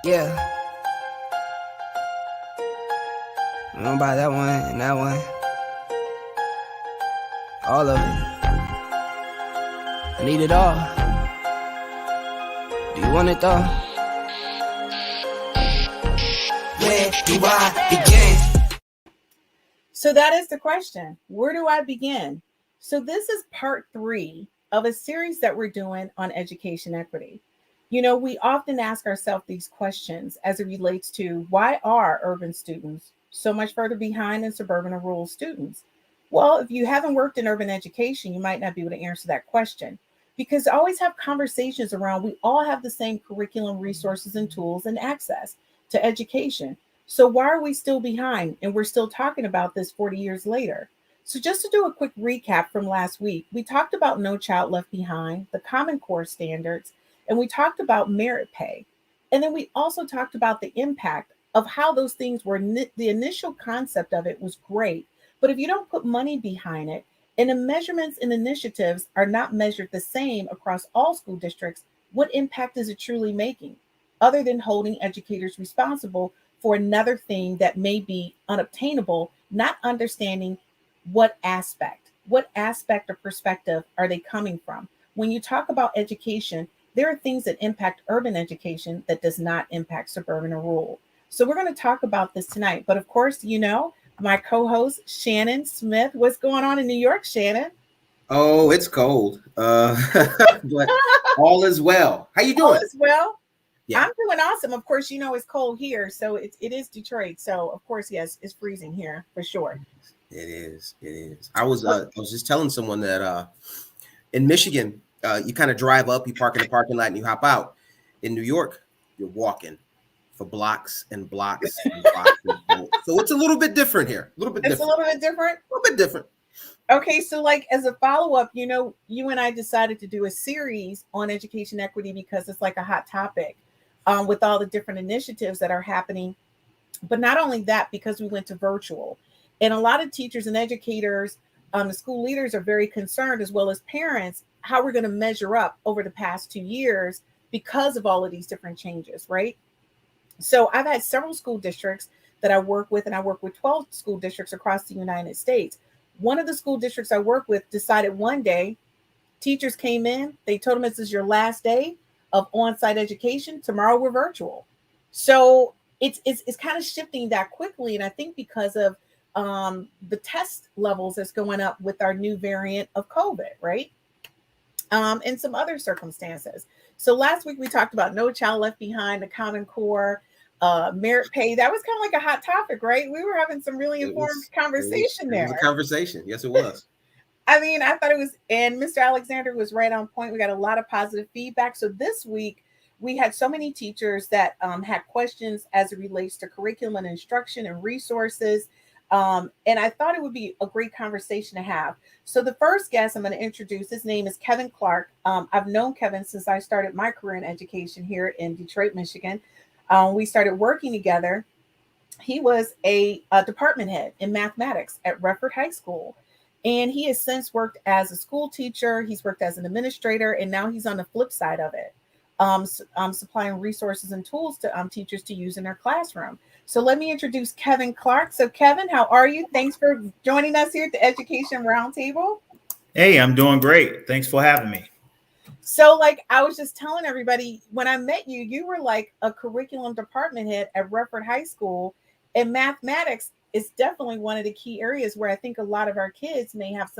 Yeah. I'm gonna buy that one and that one. All of it. I need it all. Do you want it though? Where do I begin? So that is the question. Where do I begin? So this is part 3 of a series that we're doing on education equity. You know, we often ask ourselves these questions as it relates to why are urban students so much further behind than suburban or rural students? Well, if you haven't worked in urban education, you might not be able to answer that question because I always have conversations around we all have the same curriculum, resources, and tools and access to education. So why are we still behind? And we're still talking about this 40 years later. So just to do a quick recap from last week, we talked about No Child Left Behind, the Common Core standards, and we talked about merit pay. And then we also talked about the impact of how those things were. The initial concept of it was great, but if you don't put money behind it, and the measurements and initiatives are not measured the same across all school districts, what impact is it truly making? Other than holding educators responsible for another thing that may be unobtainable, not understanding what aspect or perspective are they coming from. When you talk about education, there are things that impact urban education that does not impact suburban or rural. So we're going to talk about this tonight. But of course, my co-host Shannon Smith. What's going on in New York, Shannon? Oh, it's cold. But all is well. How you All doing? is well. Yeah, I'm doing awesome. Of course, it's cold here, so it is Detroit. So of course, yes, it's freezing here for sure. it is. It is. I was just telling someone that in Michigan, you kind of drive up, you park in the parking lot, and you hop out. In New York, you're walking for blocks and blocks and blocks. So it's a little bit different here. A little bit It's a different. little bit different. A little bit different. Okay, so like as a follow-up, you and I decided to do a series on education equity because it's like a hot topic with all the different initiatives that are happening. But not only that, because we went to virtual. And a lot of teachers and educators, the school leaders are very concerned, as well as parents, how we're going to measure up over the past 2 years because of all of these different changes, right? So I've had several school districts that I work with, and I work with 12 school districts across the United States. One of the school districts I work with decided one day, teachers came in, they told them this is your last day of on-site education. Tomorrow we're virtual. So it's kind of shifting that quickly. And I think because of the test levels that's going up with our new variant of COVID, right? And some other circumstances. So last week we talked about No Child Left Behind, the Common Core, merit pay. That was kind of like a hot topic, right? We were having some really It informed was. conversation It was a there. conversation. Yes, it was. I mean, I thought it was, and Mr. Alexander was right on point. We got a lot of positive feedback. So this week, we had so many teachers that had questions as it relates to curriculum and instruction and resources. And I thought it would be a great conversation to have. So the first guest I'm going to introduce, his name is Kevin Clark. I've known Kevin since I started my career in education here in Detroit, Michigan. We started working together. He was a department head in mathematics at Redford High School. And he has since worked as a school teacher, he's worked as an administrator, and now he's on the flip side of it, supplying resources and tools to teachers to use in their classroom. So let me introduce Kevin Clark. So, Kevin, how are you? Thanks for joining us here at the Education Roundtable. Hey, I'm doing great. Thanks for having me. So, like I was just telling everybody, when I met you, you were like a curriculum department head at Redford High School, and mathematics is definitely one of the key areas where I think a lot of our kids may have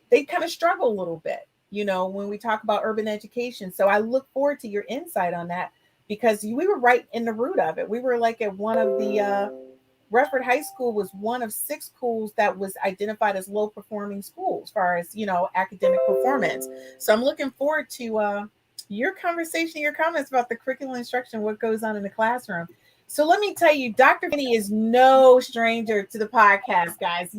they kind of struggle a little bit, when we talk about urban education. So I look forward to your insight on that because we were right in the root of it. We were like at one of the, Redford High School was one of 6 schools that was identified as low performing schools as far as, academic performance. So I'm looking forward to your conversation, your comments about the curriculum instruction, what goes on in the classroom. So let me tell you, Dr. Finney is no stranger to the podcast, guys.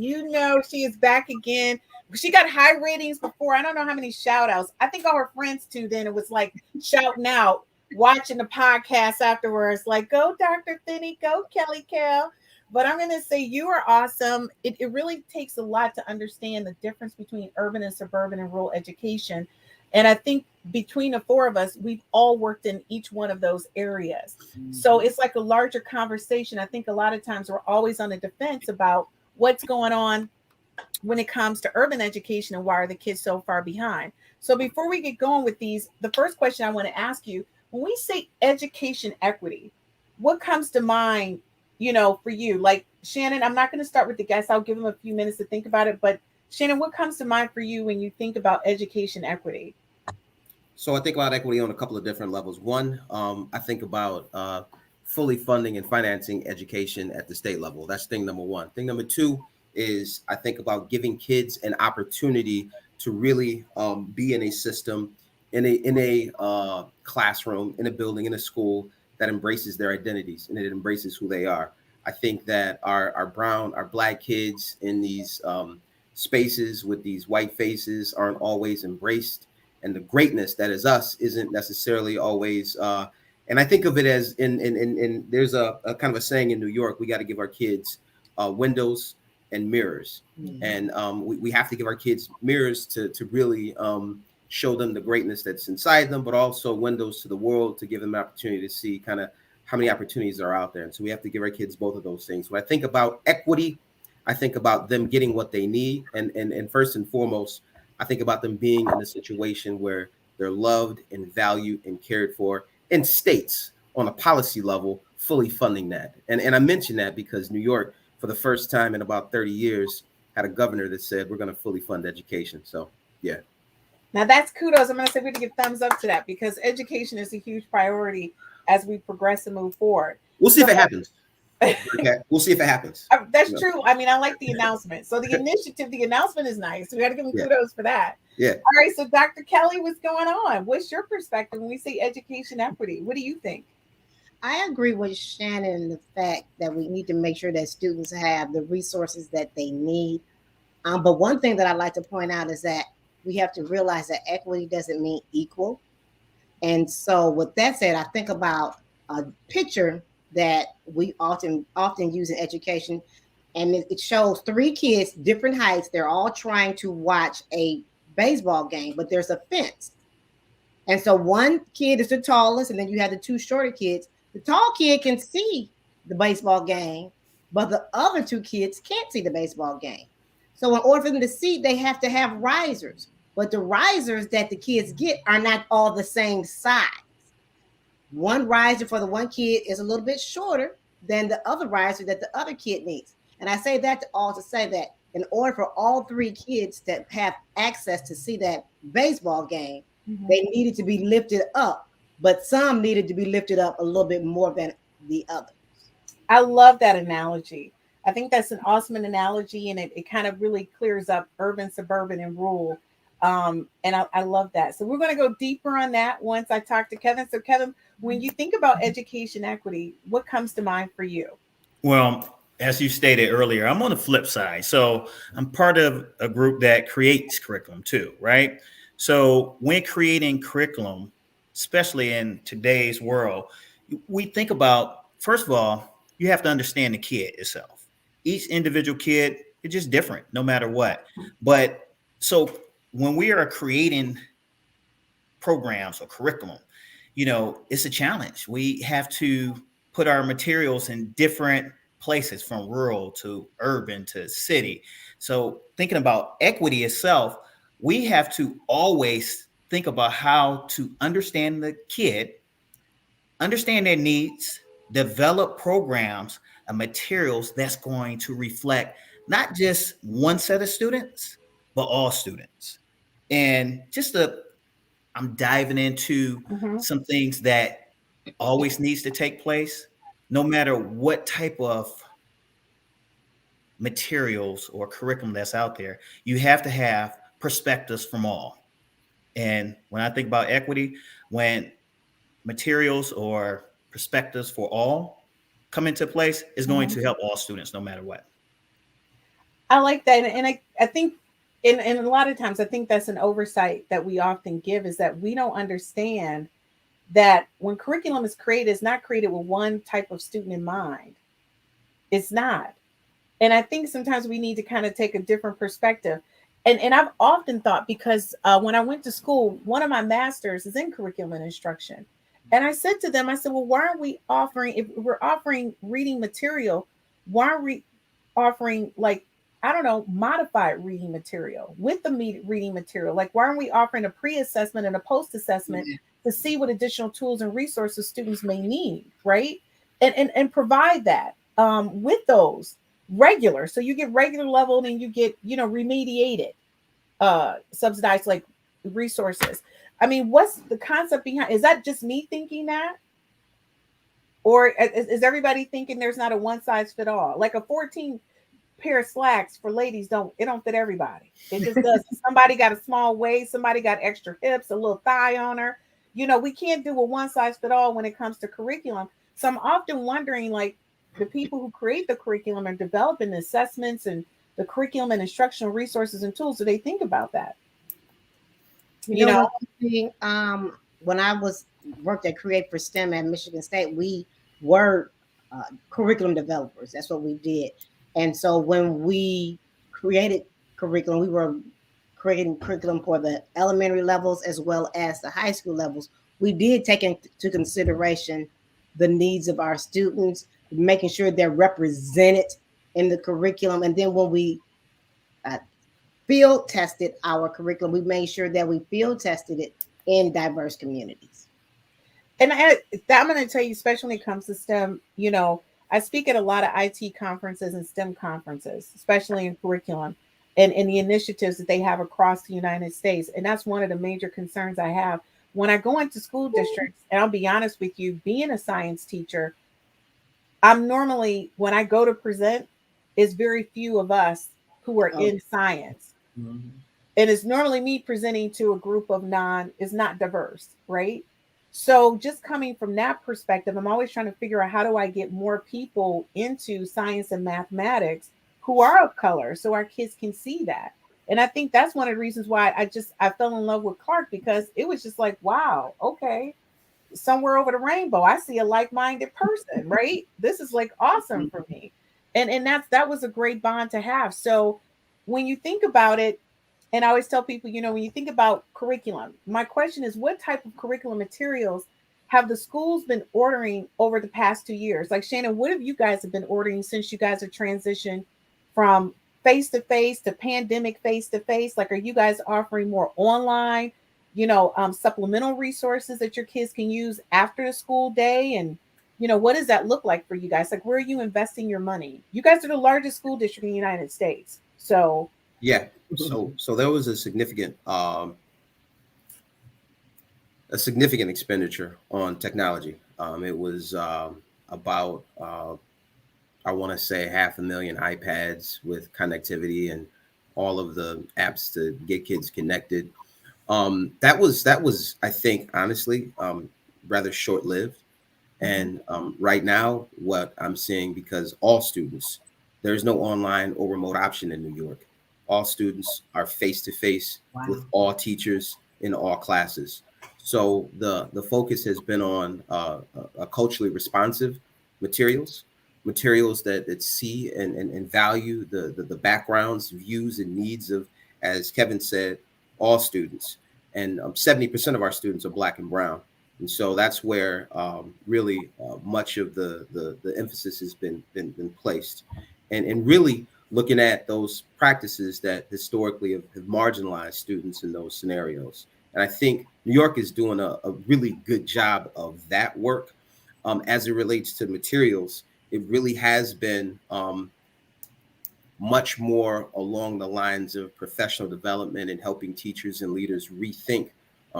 She is back again. She got high ratings before. I don't know how many shout outs. I think all her friends tuned in. It was like shouting out, watching the podcast afterwards, like, go Dr. Finney, go Kelly Cal. But I'm going to say you are awesome. It really takes a lot to understand the difference between urban and suburban and rural education. And I think between the four of us, we've all worked in each one of those areas. So it's like a larger conversation. I think a lot of times we're always on the defense about what's going on when it comes to urban education and why are the kids so far behind. So before we get going with these, the first question I want to ask you, when we say education equity, what comes to mind, for you? Like Shannon, I'm not going to start with the guests. I'll give them a few minutes to think about it. But Shannon, what comes to mind for you when you think about education equity? So I think about equity on a couple of different levels. One, I think about fully funding and financing education at the state level. That's thing number one. Thing number two is I think about giving kids an opportunity to really be in a system, in a classroom, in a building, in a school that embraces their identities and it embraces who they are. I think that our black kids in these spaces with these white faces aren't always embraced, and the greatness that is us isn't necessarily always. And I think of it as in there's a kind of a saying in New York: we got to give our kids windows and mirrors, and we have to give our kids mirrors to really show them the greatness that's inside them, but also windows to the world to give them an opportunity to see kind of how many opportunities are out there. And so we have to give our kids both of those things. When I think about equity, I think about them getting what they need, and first and foremost, I think about them being in a situation where they're loved and valued and cared for, and states on a policy level fully funding that. And I mention that because New York, for the first time in about 30 years, had a governor that said we're going to fully fund education. So, yeah. Now that's kudos. I'm going to say we give thumbs up to that because education is a huge priority as we progress and move forward. We'll see if it happens. Okay. We'll see if it happens. That's true. I mean, I like the announcement. So the initiative, the announcement is nice. We got to give them kudos for that. Yeah. All right. So Dr. Kelly, what's going on? What's your perspective when we say education equity? What do you think? I agree with Shannon in the fact that we need to make sure that students have the resources that they need. But one thing that I'd like to point out is that we have to realize that equity doesn't mean equal. And so with that said, I think about a picture that we often use in education, and it shows three kids, different heights. They're all trying to watch a baseball game, but there's a fence. And so one kid is the tallest, and then you have the two shorter kids. The tall kid can see the baseball game, but the other two kids can't see the baseball game. So in order for them to see, they have to have risers. But the risers that the kids get are not all the same size. One riser for the one kid is a little bit shorter than the other riser that the other kid needs. And I say that to say that in order for all three kids to have access to see that baseball game, they needed to be lifted up, but some needed to be lifted up a little bit more than the others. I love that analogy. I think that's an awesome analogy, and it kind of really clears up urban, suburban, and rural. And I love that. So we're going to go deeper on that once I talk to Kevin. So Kevin, when you think about education equity, what comes to mind for you? Well, as you stated earlier, I'm on the flip side. So I'm part of a group that creates curriculum too, right? So when creating curriculum, especially in today's world, we think about, first of all, you have to understand the kid itself. Each individual kid is just different, no matter what. But so when we are creating programs or curriculum, it's a challenge. We have to put our materials in different places, from rural to urban to city. So thinking about equity itself, we have to always think about how to understand the kid, understand their needs, develop programs and materials that's going to reflect not just one set of students, but all students. And I'm diving into some things that always needs to take place, no matter what type of materials or curriculum that's out there. You have to have perspectives from all. And when I think about equity, when materials or perspectives for all come into place, is going to help all students no matter what. I like that. And I think and a lot of times I think that's an oversight that we often give, is that we don't understand that when curriculum is created, it's not created with one type of student in mind. It's not. And I think sometimes we need to kind of take a different perspective. And I've often thought, because when I went to school, one of my masters is in curriculum and instruction. And I said to them, I said, well, why aren't we offering, if we're offering reading material, why aren't we offering, like, I don't know, modified reading material with the reading material? Like, why aren't we offering a pre-assessment and a post-assessment to see what additional tools and resources students may need, right? And provide that with those regular. So you get regular level and you get, remediated, subsidized, like, resources. I mean, what's the concept behind? Is that just me thinking that? Or is everybody thinking there's not a one size fit all? Like a 14 pair of slacks for ladies don't fit everybody. It just doesn't. Somebody got a small waist, somebody got extra hips, a little thigh on her. We can't do a one size fit all when it comes to curriculum. So I'm often wondering, like, the people who create the curriculum and developing the assessments and the curriculum and instructional resources and tools, do they think about that? You know, one thing, when I was worked at Create for STEM at Michigan State, we were curriculum developers. That's what we did. And so when we created curriculum, we were creating curriculum for the elementary levels as well as the high school levels. We did take into consideration the needs of our students, making sure they're represented in the curriculum. And then when we field tested our curriculum, we made sure that we field tested it in diverse communities. And I'm going to tell you, especially when it comes to STEM, I speak at a lot of IT conferences and STEM conferences, especially in curriculum and in the initiatives that they have across the United States. And that's one of the major concerns I have when I go into school districts. And I'll be honest with you, being a science teacher, I'm normally, when I go to present, is very few of us who are in science. Mm-hmm. And it's normally me presenting to a group of is not diverse, right? So just coming from that perspective, I'm always trying to figure out, how do I get more people into science and mathematics who are of color so our kids can see that? And I think that's one of the reasons why I fell in love with Clark, because it was just like, wow, okay, somewhere over the rainbow, I see a like-minded person, right? This is like awesome for me. And that was a great bond to have. So when you think about it, and I always tell people, when you think about curriculum, my question is, what type of curriculum materials have the schools been ordering over the past 2 years? Like, Shannon, what have you guys have been ordering since you guys have transitioned from face-to-face to pandemic face-to-face? Like, are you guys offering more online, supplemental resources that your kids can use after the school day? And, what does that look like for you guys? Like, where are you investing your money? You guys are the largest school district in the United States. So yeah. So there was a significant expenditure on technology. It was about I want to say 500,000 iPads with connectivity and all of the apps to get kids connected. That was I think, honestly, rather short lived. And right now, what I'm seeing, because all students, there's no online or remote option in New York. All students are face-to-face with all teachers in all classes. So the focus has been on a culturally responsive materials that see and value the backgrounds, views, and needs of, as Kevin said, all students. And 70% of our students are Black and brown. And so that's where really much of the emphasis has been placed. And really looking at those practices that historically have marginalized students in those scenarios. And I think New York is doing a really good job of that work. As it relates to materials, it really has been much more along the lines of professional development and helping teachers and leaders rethink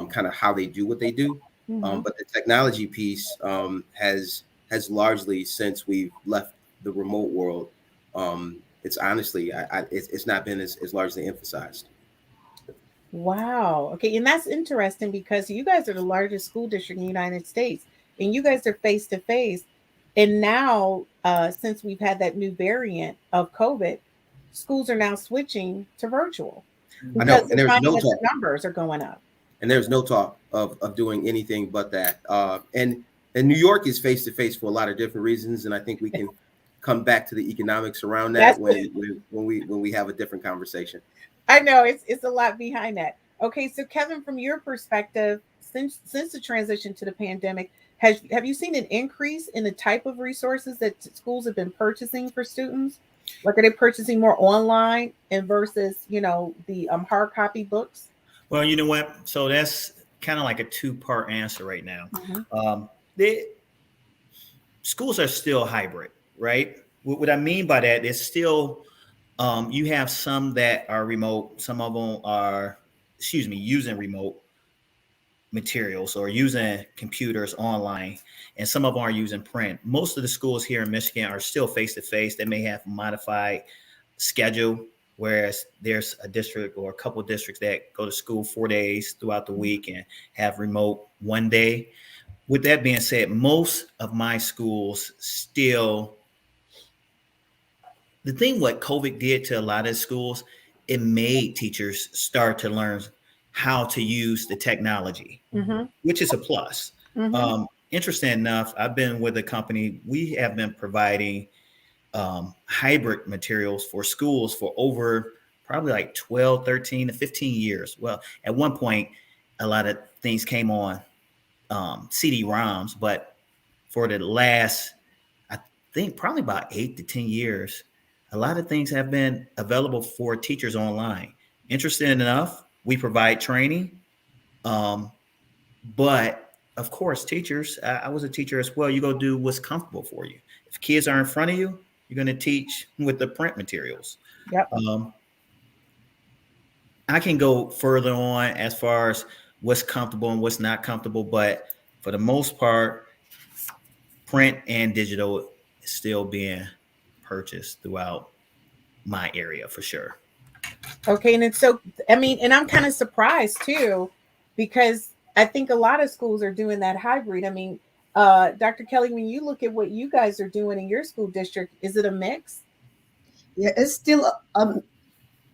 kind of how they do what they do. Mm-hmm. But the technology piece has largely, since we've left the remote world, it's honestly, it's not been as largely emphasized. Wow. Okay. And that's interesting, because you guys are the largest school district in the United States, and you guys are face to face. And now, since we've had that new variant of COVID, schools are now switching to virtual. I know. And there's no talk. The numbers are going up. And there's no talk of doing anything but that. And New York is face to face for a lot of different reasons. And I think we can come back to the economics around that when we have a different conversation. I know it's a lot behind that. Okay, so Kevin, from your perspective, since the transition to the pandemic, have you seen an increase in the type of resources that schools have been purchasing for students? Like, are they purchasing more online and versus the hard copy books? Well, you know what? So that's kind of like a two-part answer right now. Hmm. The schools are still hybrid, right? What I mean by that is still you have some that are remote, some of them are, excuse me, using remote materials or using computers online, and some of them are using print. Most of the schools here in Michigan are still face to face. They may have modified schedule, whereas there's a district or a couple of districts that go to school 4 days throughout the week and have remote 1 day. With that being said, most of my schools still, the thing what COVID did to a lot of schools, it made teachers start to learn how to use the technology, Hmm. which is a plus. Hmm. Interesting enough, I've been with a company, we have been providing hybrid materials for schools for over probably like 12, 13 to 15 years. Well, at one point, a lot of things came on CD-ROMs, but for the last, I think probably about 8 to 10 years, a lot of things have been available for teachers online. Interesting enough, we provide training, um, but of course, teachers, I was a teacher as well. You go do what's comfortable for you. If kids are in front of you, you're going to teach with the print materials. Yep. Um, I can go further on as far as what's comfortable and what's not comfortable, but for the most part, print and digital is still being purchased throughout my area for sure. Okay, and it's so, I mean, and I'm kind of surprised too, because I think a lot of schools are doing that hybrid. I mean, Dr. Kelly, when you look at what you guys are doing in your school district, is it a mix? Yeah, it's still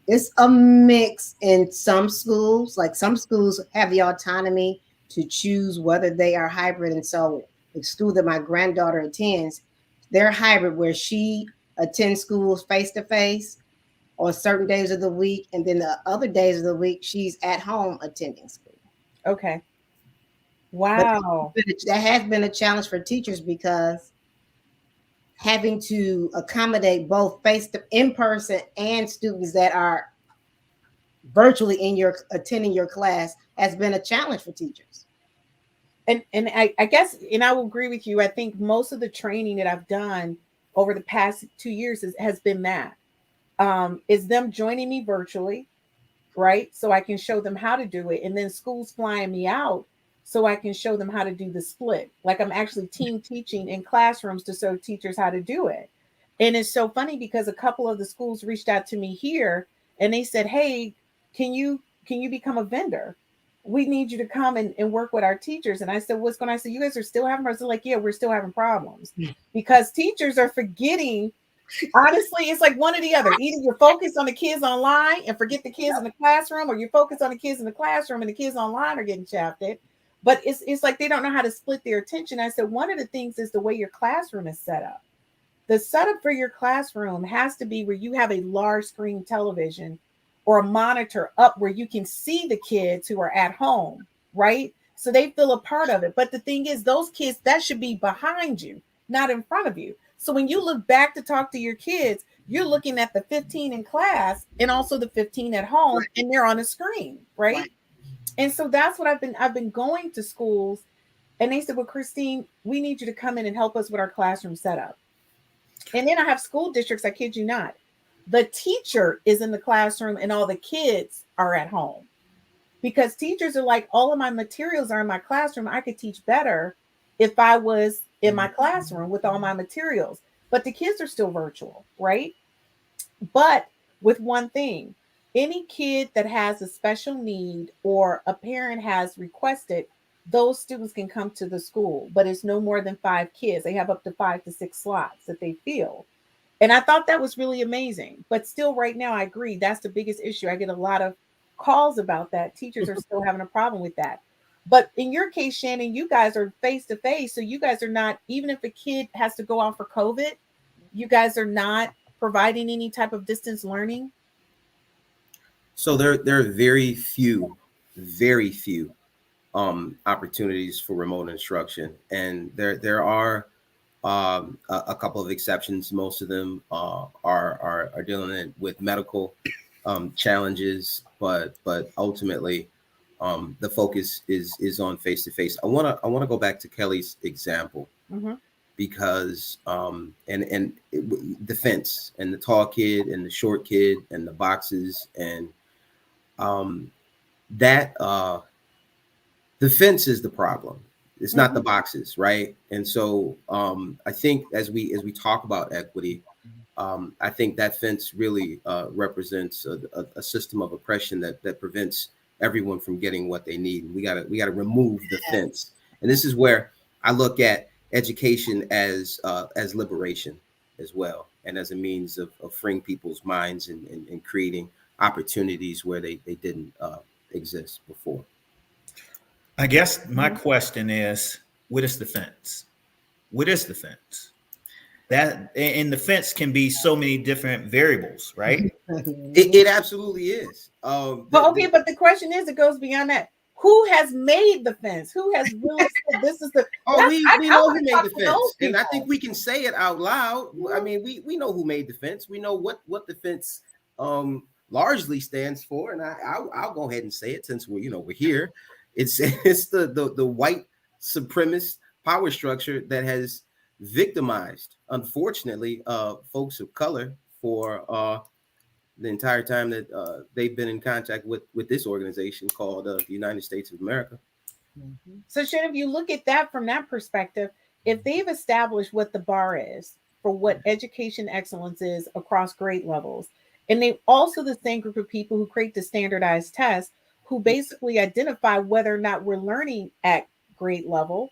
it's a mix in some schools. Like some schools have the autonomy to choose whether they are hybrid. And so the school that my granddaughter attends, they're hybrid where she attends schools face to face on certain days of the week, and then the other days of the week she's at home attending school. Okay. But Wow. that has been a challenge for teachers because having to accommodate both face to in person and students that are virtually in your attending your class has been a challenge for teachers. And I guess, and I will agree with you. I think most of the training that I've done over the past 2 years has been that. Is them joining me virtually, right? So I can show them how to do it. And then schools flying me out so I can show them how to do the split. Like I'm actually team teaching in classrooms to show teachers how to do it. And it's so funny because a couple of the schools reached out to me here and they said, "Hey, can you become a vendor? We need you to come and work with our teachers." And I said, "What's going on?" I said, "You guys are still having problems." They're like, "Yeah, we're still having problems." Because teachers are forgetting. Honestly, it's like one or the other. Either you're focused on the kids online and forget the kids in the classroom, or you're focused on the kids in the classroom and the kids online are getting shafted. But it's like they don't know how to split their attention. I said one of the things is the way your classroom is set up. The setup for your classroom has to be where you have a large screen television or a monitor up where you can see the kids who are at home, right? So they feel a part of it. But the thing is, those kids, that should be behind you, not in front of you. So when you look back to talk to your kids, you're looking at the 15 in class and also the 15 at home, Right, and they're on a screen, right? right. And so that's what I've been going to schools, and they said, "Well, Christine, we need you to come in and help us with our classroom setup." And then I have school districts, I kid you not. The teacher is in the classroom and all the kids are at home because teachers are like, all of my materials are in my classroom. I could teach better if I was in my classroom with all my materials. But the kids are still virtual, right? But with one thing, any kid that has a special need or a parent has requested, those students can come to the school, but it's no more than 5 kids. They have up to 5 to 6 slots that they fill. And I thought that was really amazing. But still, right now, I agree. That's the biggest issue. I get a lot of calls about that. Teachers are still having a problem with that. But in your case, Shannon, you guys are face to face. So you guys are not, even if a kid has to go out for COVID, you guys are not providing any type of distance learning. So there are very few opportunities for remote instruction, and there are a couple of exceptions. Most of them are dealing with medical challenges, but ultimately the focus is on face to face. I want to go back to Kelly's example Mm-hmm. because the fence and the tall kid and the short kid and the boxes and um, that the fence is the problem. It's not Mm-hmm. the boxes, right? And so I think as we talk about equity, I think that fence really represents a system of oppression that prevents everyone from getting what they need. We gotta remove the fence, and this is where I look at education as liberation as well, and as a means of freeing people's minds and creating opportunities where they didn't exist before. I guess my Mm-hmm. question is, what is the fence? What is the fence? That and the fence can be so many different variables, right? It absolutely is. But okay, but the question is, it goes beyond that. Who has made the fence? Who has really said this is the? Oh, That's we I know want who to made talk the to those fence, and I think people. we can say it out loud. I Mhm. mean, we know who made the fence. We know what the fence largely stands for, and I'll go ahead and say it since we're here. It's it's the white supremacist power structure that has victimized, unfortunately, folks of color for the entire time that they've been in contact with this organization called the United States of America. So, Shannon, if you look at that from that perspective, if they've established what the bar is for what education excellence is across grade levels, and they also the same group of people who create the standardized tests who basically identify whether or not we're learning at grade level,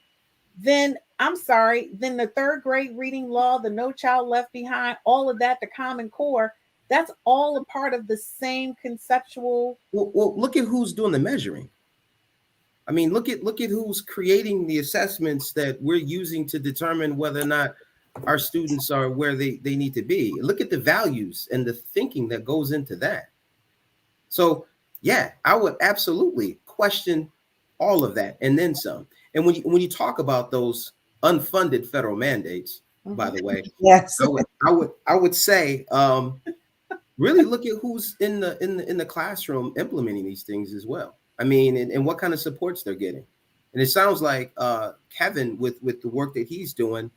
then I'm sorry, then the third grade reading law, the No Child Left Behind, all of that, the Common Core, that's all a part of the same conceptual. Well, look at who's doing the measuring. I mean, look at who's creating the assessments that we're using to determine whether or not our students are where they need to be. Look at the values and the thinking that goes into that. So, yeah, I would absolutely question all of that and then some. And when you talk about those unfunded federal mandates, by Mhm. the way, Yes. I would say really look at who's in the classroom implementing these things as well. I mean, and what kind of supports they're getting. And it sounds like Kevin with the work that he's doing,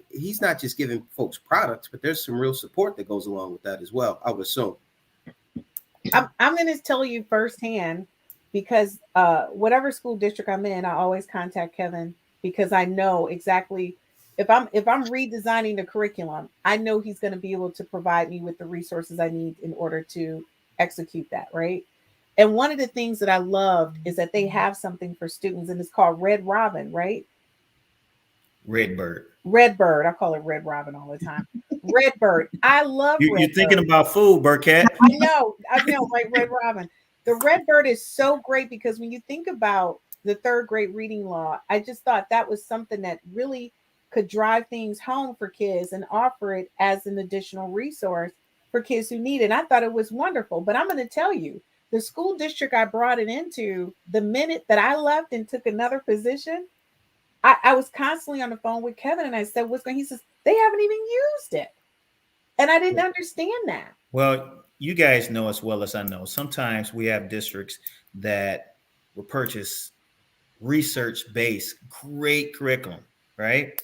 he's not just giving folks products, but there's some real support that goes along with that as well, I would assume. I'm going to tell you firsthand because whatever school district I'm in, I always contact Kevin because I know exactly if I'm redesigning the curriculum, I know he's going to be able to provide me with the resources I need in order to execute that, right? And one of the things that I loved is that they have something for students and it's called Red Robin, right? Redbird. Redbird. I call it Red Robin all the time. Redbird. I love You're thinking Redbird. about food, Burkett. I know, right? Red Robin. The Redbird is so great because when you think about the third grade reading law, I just thought that was something that really could drive things home for kids and offer it as an additional resource for kids who need it. And I thought it was wonderful. But I'm going to tell you, the school district I brought it into, the minute that I left and took another position, I was constantly on the phone with Kevin and I said, what's going on? He says, they haven't even used it. And I didn't understand that. Well, you guys know as well as I know. Sometimes we have districts that will purchase research-based great curriculum, right?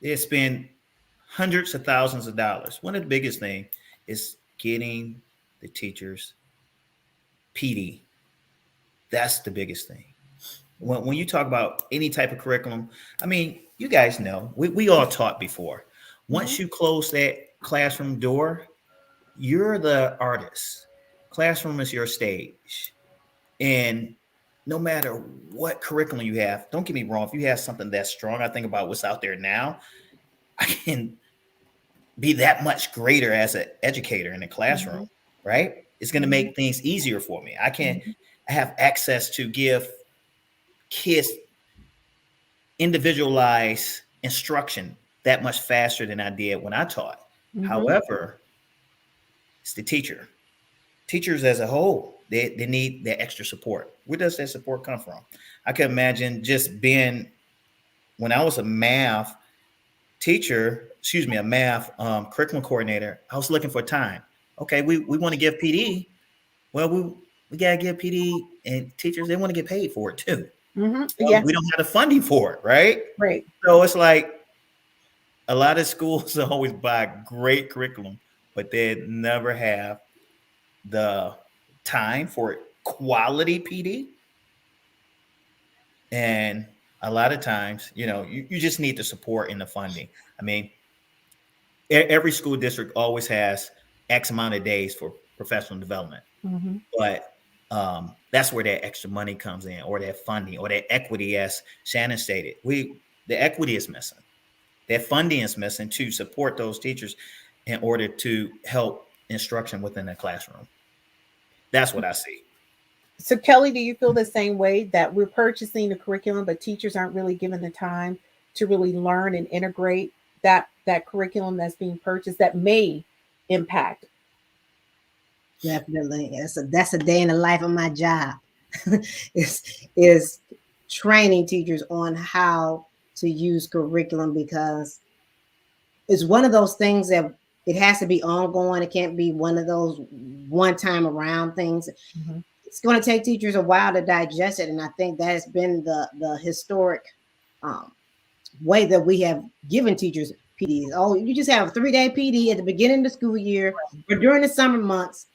They spend hundreds of thousands of dollars. One of the biggest things is getting the teachers PD. That's the biggest thing. When you talk about any type of curriculum, I mean, you guys know, we all taught before. Mhm. Once you close that classroom door, you're the artist. Classroom is your stage. And no matter what curriculum you have, don't get me wrong, if you have something that's strong, I think about what's out there now, I can be that much greater as an educator in the classroom, Mhm. right? It's going to Mhm. make things easier for me. Mhm. I have access to give kids individualized instruction that much faster than I did when I taught. Mhm. However, it's the teacher. teachers as a whole, they need that extra support. Where does that support come from? I can imagine just being, when I was a math teacher, excuse me, a math curriculum coordinator, I was looking for time. Okay, we want to give PD. Well, we gotta give PD and teachers, they want to get paid for it too. Yeah, We don't have the funding for it, right? right. So it's like a lot of schools always buy great curriculum, but they never have the time for quality PD. And a lot of times, you just need the support and the funding. I mean, every school district always has X amount of days for professional development, Mm-hmm. but that's where that extra money comes in, or that funding, or that equity, as Shannon stated. The equity is missing. That funding is missing to support those teachers in order to help instruction within the classroom. That's what I see. So, Kelly, do you feel the same way that we're purchasing the curriculum, but teachers aren't really given the time to really learn and integrate that curriculum that's being purchased that may impact? Definitely. That's a day in the life of my job. is training teachers on how to use curriculum, because it's one of those things that it has to be ongoing. It can't be one of those one time around things. Mm-hmm. It's going to take teachers a while to digest it, and I think that has been the historic um, way that we have given teachers PDs. Oh, you just have a 3-day PD at the beginning of the school year or during the summer months.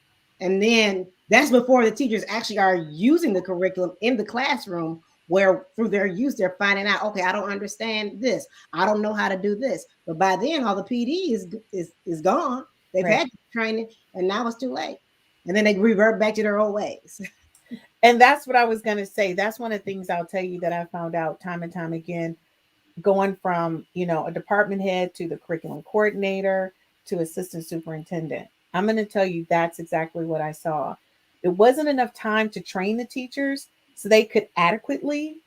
And then that's before the teachers actually are using the curriculum in the classroom, where through their use, they're finding out, okay, I don't understand this. I don't know how to do this. But by then, all the PD is gone. They've Right. had training, and now it's too late. And then they revert back to their old ways. And that's what I was going to say. That's one of the things I'll tell you that I found out time and time again, going from, a department head to the curriculum coordinator to assistant superintendent. I'm going to tell you that's exactly what I saw. It wasn't enough time to train the teachers so they could adequately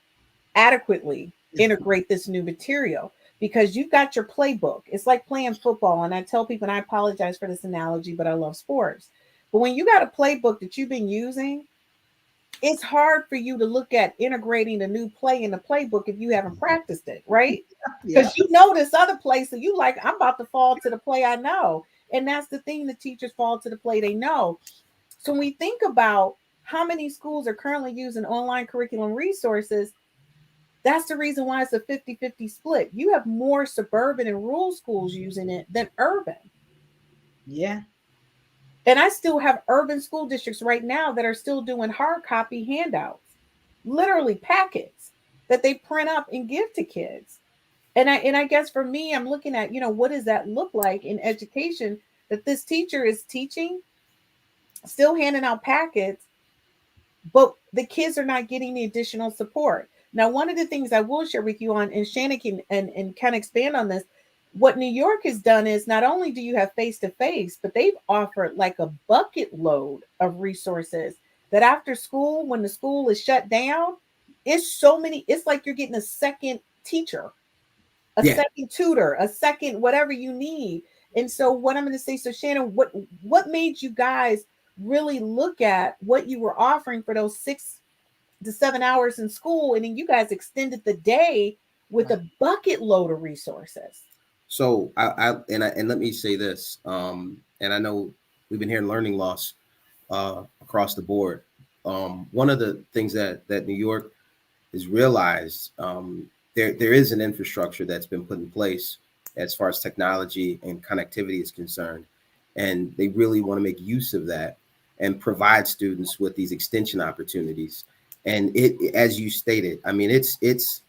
integrate this new material, because you've got your playbook. It's like playing football. And I tell people, and I apologize for this analogy, but I love sports. But when you got a playbook that you've been using, it's hard for you to look at integrating a new play in the playbook if you haven't practiced it, right? Yeah. Because you know this other play, so you like, I'm about to fall to the play I know. And that's the thing, the teachers fall to the play they know. So when we think about how many schools are currently using online curriculum resources, that's the reason why it's a 50-50 split. You have more suburban and rural schools using it than urban. Yeah. And I still have urban school districts right now that are still doing hard copy handouts, literally packets that they print up and give to kids. And I guess for me, I'm looking at, what does that look like in education, that this teacher is teaching, still handing out packets, but the kids are not getting the additional support. Now, one of the things I will share with you on, and Shannon can and kind of expand on this, what New York has done is not only do you have face to face, but they've offered like a bucket load of resources that after school, when the school is shut down, it's so many, it's like you're getting a second teacher, a Yeah. second tutor, a second whatever you need. And so what I'm going to say, so Shannon, what made you guys really look at what you were offering for those 6 to 7 hours in school, and then you guys extended the day with a bucket load of resources? So and let me say this, and I know we've been hearing learning loss across the board. One of the things that New York has realized, there is an infrastructure that's been put in place as far as technology and connectivity is concerned, and they really want to make use of that and provide students with these extension opportunities. And it, as you stated, I mean, it's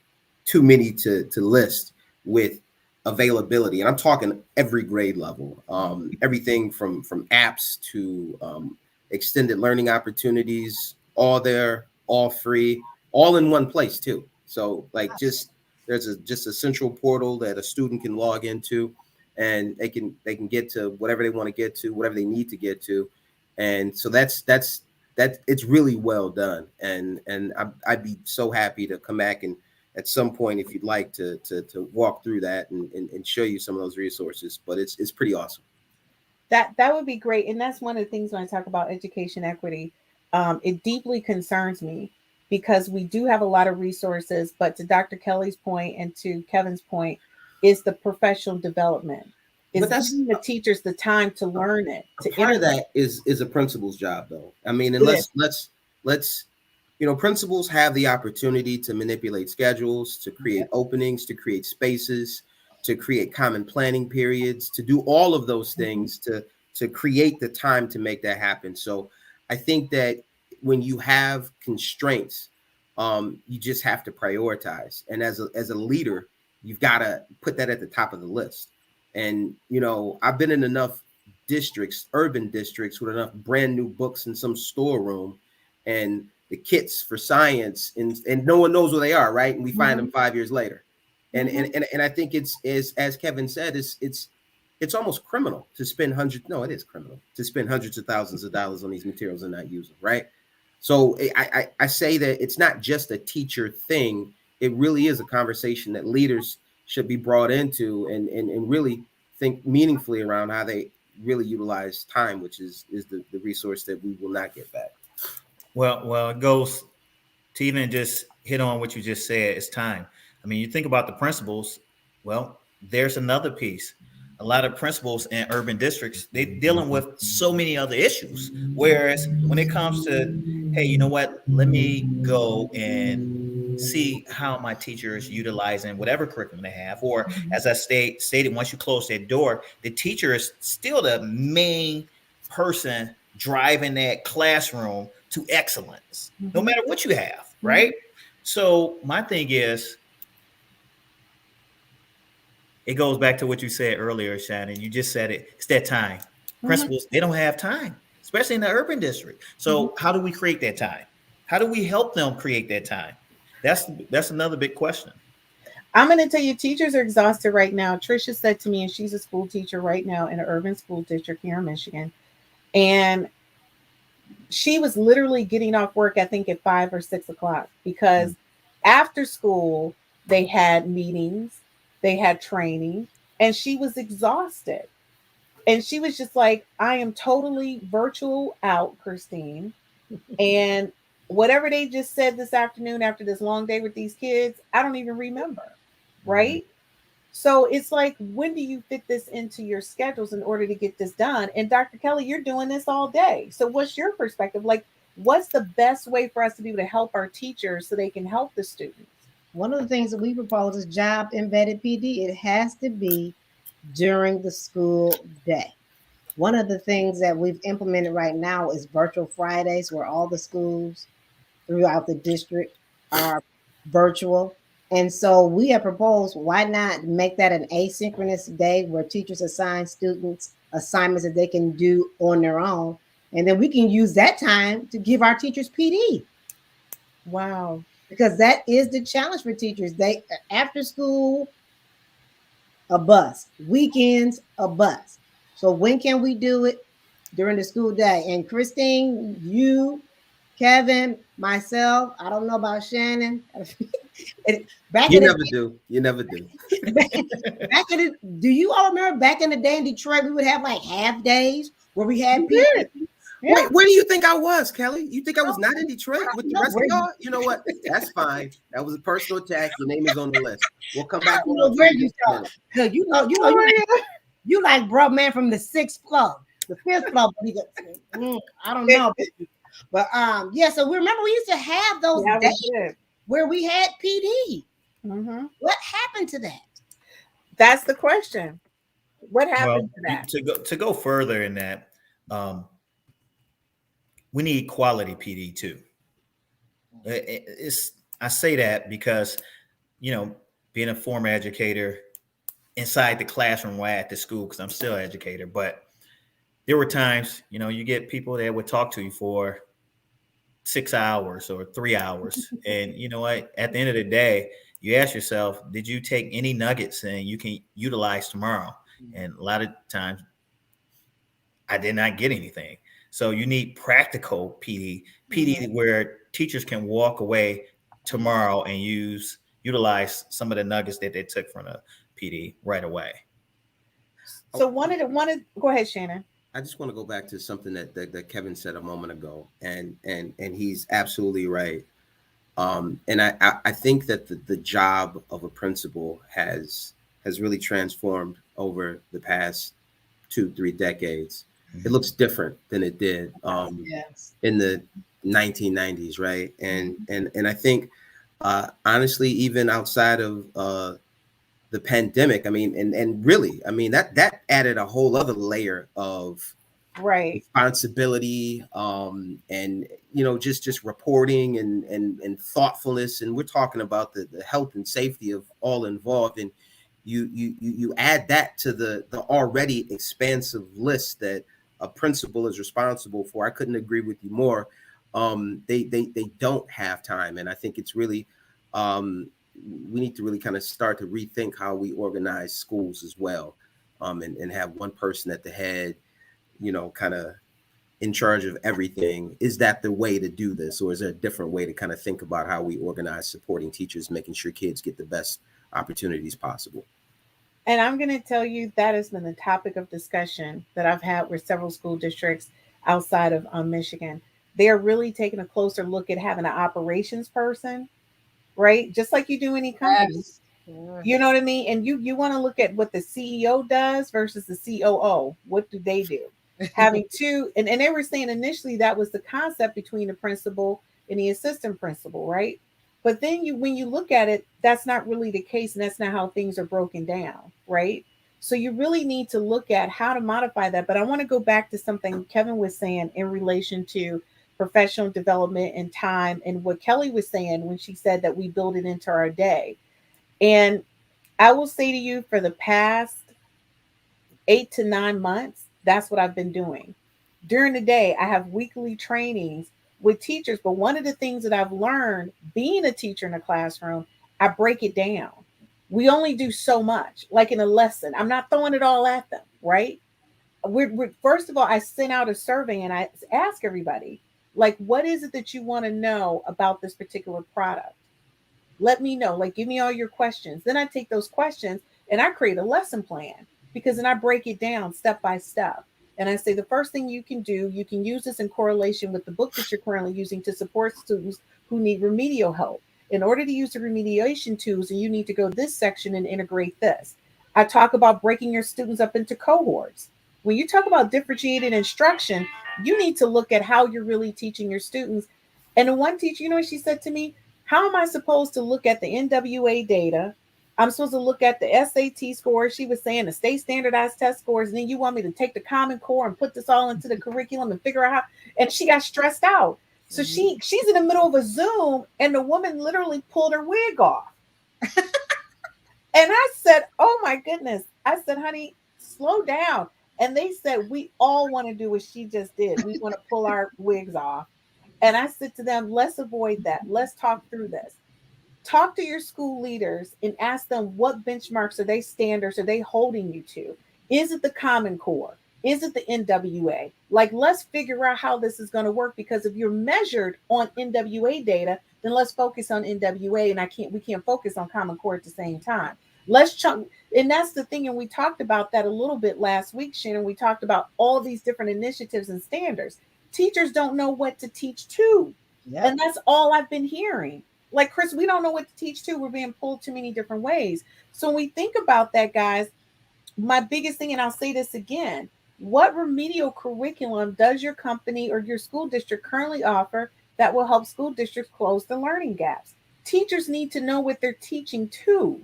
too many to list with availability, and I'm talking every grade level, everything from apps to extended learning opportunities, all there, all free, all in one place too. So like, just there's just a central portal that a student can log into, and they can get to whatever they want to get to, whatever they need to get to. And so that's it's really well done. And I'd be so happy to come back and at some point, if you'd like to walk through that and show you some of those resources. But it's pretty awesome. That would be great, and that's one of the things when I talk about education equity. It deeply concerns me because we do have a lot of resources, but to Dr. Kelly's point and to Kevin's point, is the professional development, But is that's giving the teachers the time to learn it, a to part of integrate that is a principal's job, though. I mean, and it. let's principals have the opportunity to manipulate schedules, to create openings, to create spaces, to create common planning periods, to do all of those Mhm. things, to create the time to make that happen. So I think that when you have constraints, you just have to prioritize. And as a leader, you've got to put that at the top of the list. And I've been in enough districts, urban districts, with enough brand new books in some storeroom, and the kits for science, and no one knows where they are, right? And we find them Mhm. 5 years later. And and Mhm. and, and I think it's is, as Kevin said, it's almost criminal to spend hundreds. No, it is criminal to spend hundreds of thousands of dollars on these materials and not use them, right? So I say that it's not just a teacher thing. It really is a conversation that leaders should be brought into, and really think meaningfully around how they really utilize time, which is the resource that we will not get back. Well, it goes to even just hit on what you just said. It's time. I mean, you think about the principals. Well, there's another piece. A lot of principals in urban districts, they're dealing with so many other issues. Whereas when it comes to, hey, you know what? Let me go and see how my teacher is utilizing whatever curriculum they have. Or Mhm. as I stated, once you close that door, the teacher is still the main person driving that classroom to excellence, no Mhm. matter what you have, right? Mhm. So my thing is, it goes back to what you said earlier, Shannon. You just said it. It's that time. Mhm. Principals, they don't have time, especially in the urban district. Mhm. So how do we create that time? How do we help them create that time? That's another big question. I'm going to tell you, teachers are exhausted right now. Trisha said to me, and she's a school teacher right now in an urban school district here in Michigan. And she was literally getting off work, I think, at 5 or 6 o'clock because after school, they had meetings, they had training, and she was exhausted. And she was just like, I am totally virtual out, Christine. And whatever they just said this afternoon after this long day with these kids, I don't even remember. Right. So it's like, when do you fit this into your schedules in order to get this done? And Dr. Kelly, you're doing this all day. So what's your perspective? Like, what's the best way for us to be able to help our teachers so they can help the students? One of the things that we propose is job embedded PD. It has to be during the school day. One of the things that we've implemented right now is virtual Fridays, where all the schools throughout the district are virtual. And so we have proposed, why not make that an asynchronous day where teachers assign students assignments that they can do on their own. And then we can use that time to give our teachers PD, Wow. because that is the challenge for teachers. They, after school, a bus, weekends, a bus. So when can we do it? During the school day. And Christine, you, Kevin, myself, I don't know about Shannon. Back You in the never do. You never do. back, back in the, do you all remember back in the day in Detroit, we would have like half days where we We had did. PD? Yeah. Where do you think I was, Kelly? You think I was not in I Detroit with don't the know rest of where you, y'all? You know what? That's fine. That was a personal attack. Your name is on the list. We'll come I back don't around know to where you in you just a thought. minute. Because Oh my God. you like bro man from the sixth floor, the fifth floor. But he goes, I don't know. But yeah, so we remember we used to have those Yeah, we days did. where we had PD. Hmm. What happened to that? That's the question. What Well, happened to that? to go further in that, um, we need quality PD too. It's I say that because being a former educator inside the classroom while at the school, because I'm still an educator, but there were times you get people that would talk to you for 6 hours or 3 hours, and you know what? At the end of the day, you ask yourself, did you take any nuggets and you can utilize tomorrow? And a lot of times, I did not get anything. So you need practical PD Mhm. where teachers can walk away tomorrow and utilize some of the nuggets that they took from the PD right away. So one of the go ahead, Shannon. I just want to go back to something that Kevin said a moment ago, and he's absolutely right. And I think that the job of a principal has really transformed over the past 2 3 decades. It looks different than it did Yes. in the 1990s, right? And I think honestly, even outside of the pandemic, I mean, and really, I mean that added a whole other layer of Right. responsibility, and just reporting and thoughtfulness, and we're talking about the health and safety of all involved, and you add that to the already expansive list that a principal is responsible for. I couldn't agree with you more. They don't have time, and I think it's really um, we need to really kind of start to rethink how we organize schools as well, and have one person at the head, kind of in charge of everything. Is that the way to do this, or is there a different way to kind of think about how we organize supporting teachers, making sure kids get the best opportunities possible? And I'm going to tell you that has been the topic of discussion that I've had with several school districts outside of Michigan. They are really taking a closer look at having an operations person, right? Just like you do any company. Yes. Yeah. You know what I mean? And you want to look at what the CEO does versus the COO. What do they do? Having two, and they were saying initially that was the concept between the principal and the assistant principal, right? But then when you look at it, that's not really the case, and that's not how things are broken down, right? So you really need to look at how to modify that. But I want to go back to something Kevin was saying in relation to professional development and time, and what Kelly was saying when she said that we build it into our day. And I will say to you, for the past 8 to 9 months, that's what I've been doing. During the day, I have weekly trainings with teachers. But one of the things that I've learned being a teacher in a classroom, I break it down. We only do so much, like in a lesson. I'm not throwing it all at them, right? First of all, I sent out a survey and I ask everybody, like, what is it that you want to know about this particular product? Let me know, like, give me all your questions. Then I take those questions and I create a lesson plan, because then I break it down step by step. And I say the first thing you can do, you can use this in correlation with the book that you're currently using to support students who need remedial help. In order to use the remediation tools, and you need to go this section and integrate this. I talk about breaking your students up into cohorts. When you talk about differentiated instruction, you need to look at how you're really teaching your students. And the one teacher, you know what she said to me? How am I supposed to look at the NWA data? I'm supposed to look at the SAT scores. She was saying the state standardized test scores. And then you want me to take the Common Core and put this all into the curriculum and figure out how. And she got stressed out. So she's in the middle of a Zoom, and the woman literally pulled her wig off. And I said, "Oh my goodness." I said, "Honey, slow down." And they said, "We all want to do what she just did. We want to pull our wigs off." And I said to them, "Let's avoid that. Let's talk through this. Talk to your school leaders and ask them, what benchmarks are they, standards are they holding you to? Is it the Common Core? Is it the NWA? Like, let's figure out how this is going to work, because if you're measured on NWA data, then let's focus on NWA, and we can't focus on Common Core at the same time. Let's chunk." And that's the thing. And we talked about that a little bit last week, Shannon. We talked about all these different initiatives and standards. Teachers don't know what to teach to. Yep. And that's all I've been hearing. Like, Chris, we don't know what to teach to. We're being pulled too many different ways. So when we think about that, guys, my biggest thing, and I'll say this again, what remedial curriculum does your company or your school district currently offer that will help school districts close the learning gaps? Teachers need to know what they're teaching to.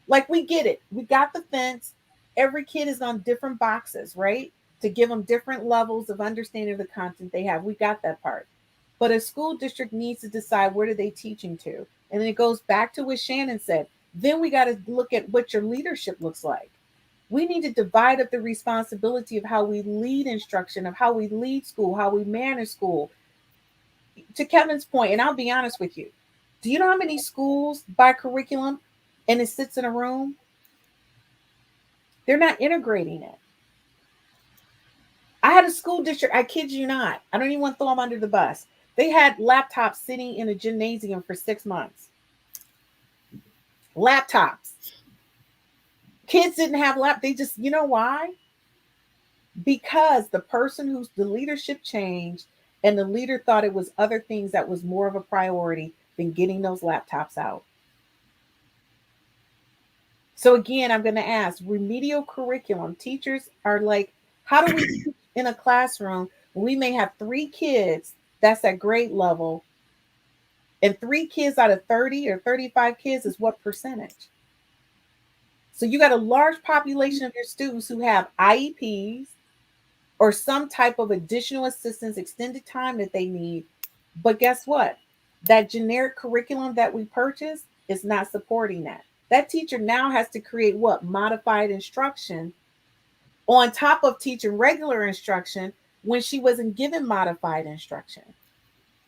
Like, we get it. We got the fence. Every kid is on different boxes, right? To give them different levels of understanding of the content they have. We got that part. But a school district needs to decide, where are they teaching to? And then it goes back to what Shannon said. Then we got to look at what your leadership looks like. We need to divide up the responsibility of how we lead instruction, of how we lead school, how we manage school. To Kevin's point, and I'll be honest with you, do you know how many schools buy curriculum and it sits in a room? They're not integrating it. I had a school district, I kid you not, I don't even want to throw them under the bus. They had laptops sitting in a gymnasium for 6 months. Laptops. Kids didn't have they just, you know why? because the person who's the leadership changed and the leader thought it was other things that was more of a priority than getting those laptops out. So again, I'm going to ask remedial curriculum. Teachers are like, how do we teach in a classroom when we may have 3 kids that's at grade level, and 3 kids out of 30 or 35 kids is what percentage? So you got a large population of your students who have IEPs or some type of additional assistance, extended time that they need. But guess what? That generic curriculum that we purchased is not supporting that. That teacher now has to create what? Modified instruction on top of teaching regular instruction when she wasn't given modified instruction.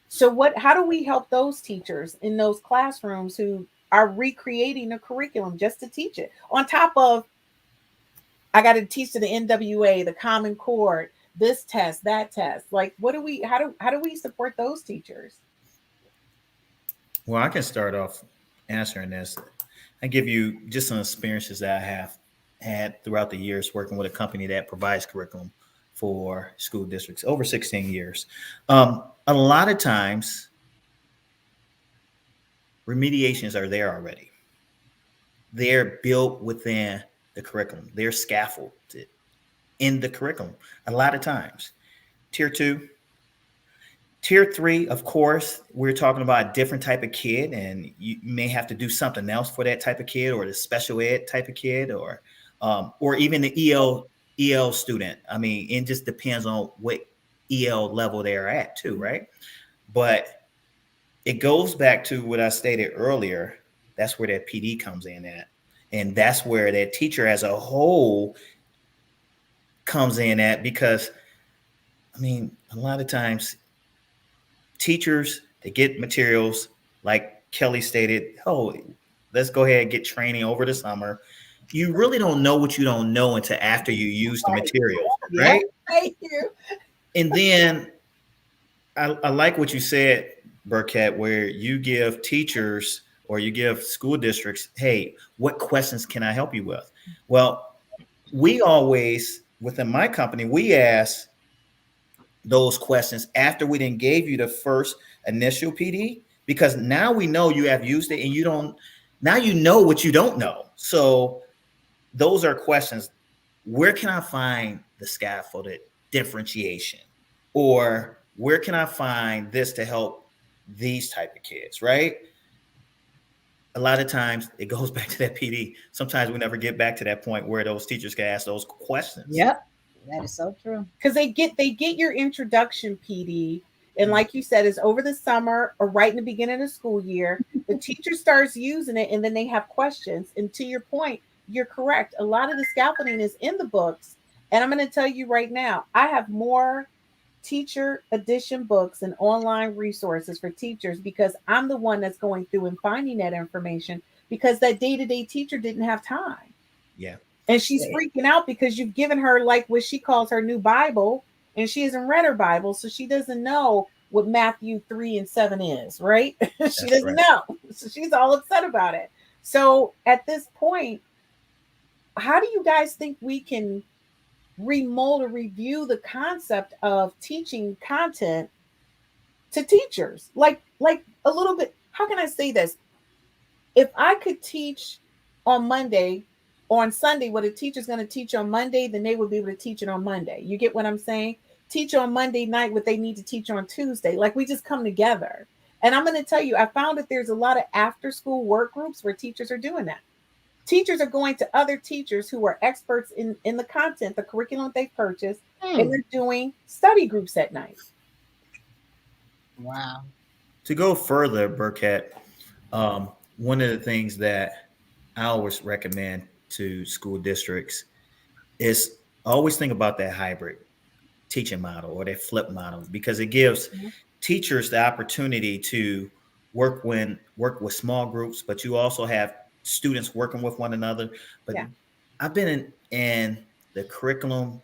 So what how do we help those teachers in those classrooms who are recreating a curriculum just to teach it? On top of I got to teach to the NWA, the Common Core, this test, that test. Like what do we how do we support those teachers? Well, I can start off answering this. I give you just some experiences that I have had throughout the years working with a company that provides curriculum for school districts over 16 years. A lot of times, remediations are there already. They're built within the curriculum. They're scaffolded in the curriculum. A lot of times, tier two, tier three, of course, we're talking about a different type of kid, and you may have to do something else for that type of kid, or the special ed type of kid, or even the EL student. I mean, it just depends on what EL level they're at, too, right? But it goes back to what I stated earlier. That's where that PD comes in at, and that's where that teacher as a whole comes in at, because I mean, a lot of times teachers, they get materials like Kelly stated, oh, let's go ahead and get training over the summer. You really don't know what you don't know until after you use the Right. materials, Yeah. right? Thank you. And then I like what you said, Burkett, where you give teachers or you give school districts, hey, what questions can I help you with? Well, we always, within my company, we ask those questions after we then gave you the first initial PD, because now we know you have used it and you don't, now you know what you don't know. So those are questions. Where can I find the scaffolded differentiation? Or where can I find this to help these type of kids, right? A lot of times it goes back to that PD. Sometimes we never get back to that point where those teachers can ask those questions. Yep, that is so true. Because they get your introduction PD, and like you said, it's over the summer or right in the beginning of the school year. The teacher starts using it, and then they have questions. And to your point, you're correct. A lot of the scaffolding is in the books, and I'm going to tell you right now, I have more teacher edition books and online resources for teachers because I'm the one that's going through and finding that information because that day-to-day teacher didn't have time. Yeah. And she's freaking out because you've given her like what she calls her new Bible, and she hasn't read her Bible, so she doesn't know what Matthew 3 and 7 is, right? She doesn't know. So she's all upset about it. So at this point, how do you guys think we can remold or review the concept of teaching content to teachers? Like a little bit, how can I say this? If I could teach on Monday or on Sunday what a teacher's going to teach on Monday, then they would be able to teach it on Monday. You get what I'm saying? Teach on Monday night what they need to teach on Tuesday. Like we just come together. And I'm going to tell you, I found that there's a lot of after school work groups where teachers are doing that. Teachers are going to other teachers who are experts in the content, the curriculum they purchased, and they're doing study groups at night. Wow. To go further, Burkett, one of the things that I always recommend to school districts is always think about that hybrid teaching model or that flip model, because it gives teachers the opportunity to work with small groups, but you also have students working with one another. But I've been in the curriculum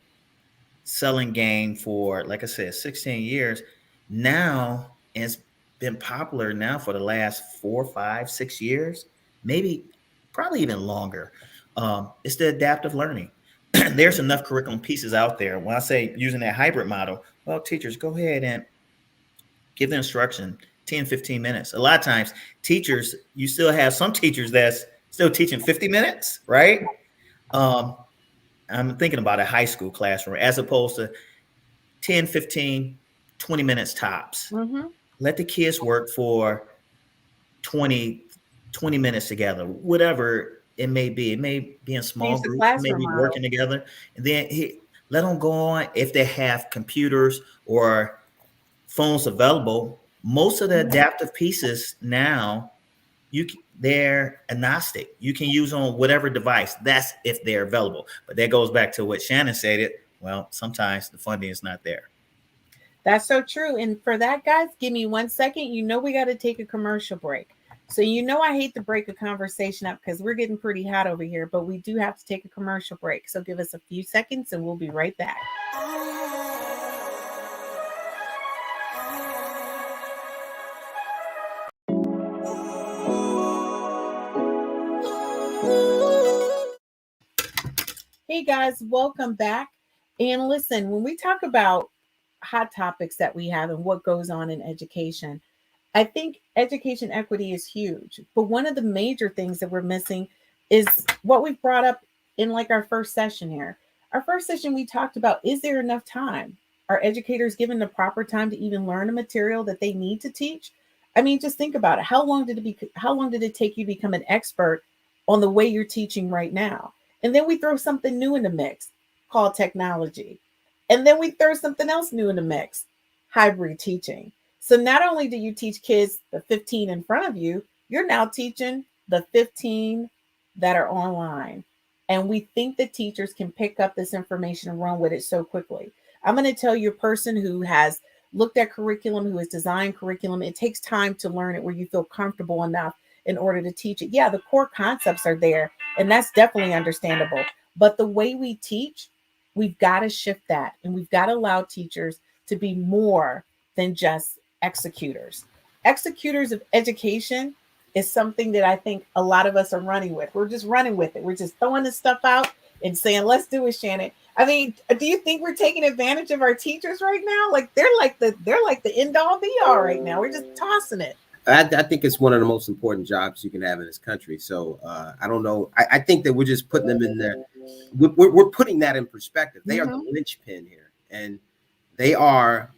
selling game for, like I said, 16 years now, and it's been popular now for the last 4, 5, 6 years, maybe probably even longer. It's the adaptive learning. there's enough curriculum pieces out there. When I say using that hybrid model, well, teachers, go ahead and give the instruction 10, 15 minutes. A lot of times, teachers, you still have some teachers that's still teaching 50 minutes, right? Um, I'm thinking about a high school classroom as opposed to 10, 15, 20 minutes tops. Mm-hmm. Let the kids work for 20 minutes together, whatever it may be. It may be in small Change the groups, classroom maybe model. working together. And then let them go on if they have computers or phones available. Most of the adaptive pieces now, they're agnostic. You can use on whatever device. That's if they're available. But that goes back to what Shannon stated. Well, sometimes the funding is not there. That's so true. And for that, guys, give me 1 second. You know we got to take a commercial break. So you know I hate to break a conversation up because we're getting pretty hot over here, but we do have to take a commercial break. So give us a few seconds and we'll be right back. Hey guys, welcome back. And listen, when we talk about hot topics that we have and what goes on in education, I think education equity is huge. But one of the major things that we're missing is what we brought up in like our first session here. Our first session, we talked about, is there enough time? Are educators given the proper time to even learn the material that they need to teach? I mean, just think about it. How long did it take you to become an expert on the way you're teaching right now? And then we throw something new in the mix called technology. And then we throw something else new in the mix, hybrid teaching. So not only do you teach kids the 15 in front of you, you're now teaching the 15 that are online. And we think that teachers can pick up this information and run with it so quickly. I'm going to tell you, a person who has looked at curriculum, who has designed curriculum, it takes time to learn it where you feel comfortable enough in order to teach it. Yeah, the core concepts are there, and that's definitely understandable. But the way we teach, we've got to shift that, and we've got to allow teachers to be more than just executors. Executors of education is something that I think a lot of us are running with. We're just running with it. We're just throwing this stuff out and saying, let's do it, Shannon. I mean, do you think we're taking advantage of our teachers right now? Like they're like the end all be all right now. We're just tossing it. I think it's one of the most important jobs you can have in this country. So I don't know. I think that we're just putting them in there. We're putting that in perspective. They are the linchpin here, and they are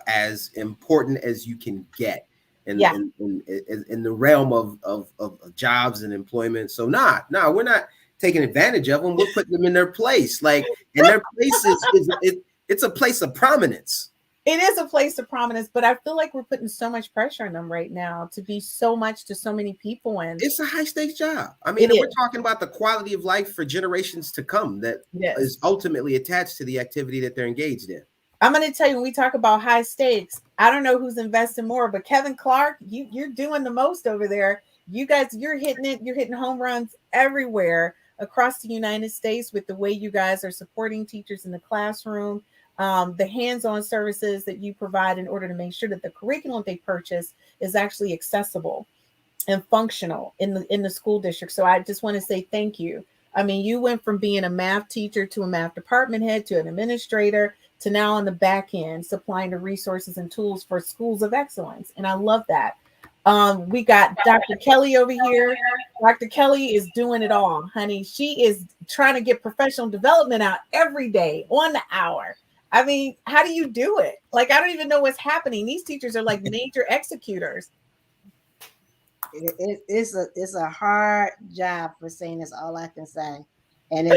as important as you can get in the realm of jobs and employment. So we're not taking advantage of them. We're putting them in their place. Like, and their place it's a place of prominence. It is a place of prominence, but I feel like we're putting so much pressure on them right now to be so much to so many people. And it's a high stakes job. I mean, we're talking about the quality of life for generations to come that is ultimately attached to the activity that they're engaged in. I'm going to tell you, when we talk about high stakes, I don't know who's investing more, but Kevin Clark, you're doing the most over there. You guys, you're hitting it. You're hitting home runs everywhere across the United States with the way you guys are supporting teachers in the classroom. The hands-on services that you provide in order to make sure that the curriculum they purchase is actually accessible and functional in the school district. So I just want to say thank you. I mean, you went from being a math teacher to a math department head to an administrator to now on the back end supplying the resources and tools for schools of excellence. And I love that. We got Dr. Kelly over here. Dr. Kelly is doing it all, honey. She is trying to get professional development out every day on the hour. I mean, how do you do it? Like, I don't even know what's happening. These teachers are like major executors. It's a hard job, for saying, that's all I can say. And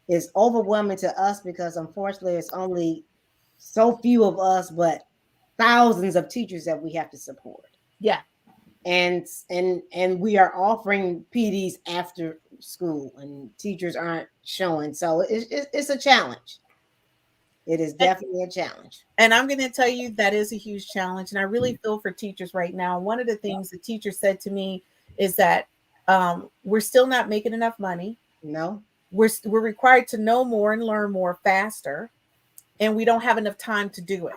it's overwhelming to us because unfortunately it's only so few of us, but thousands of teachers that we have to support. Yeah. And we are offering PDs after school and teachers aren't showing. So it's a challenge. It is definitely a challenge. And I'm going to tell you that is a huge challenge. And I really feel for teachers right now. One of the things the teacher said to me is that we're still not making enough money. No. We're required to know more and learn more faster. And we don't have enough time to do it.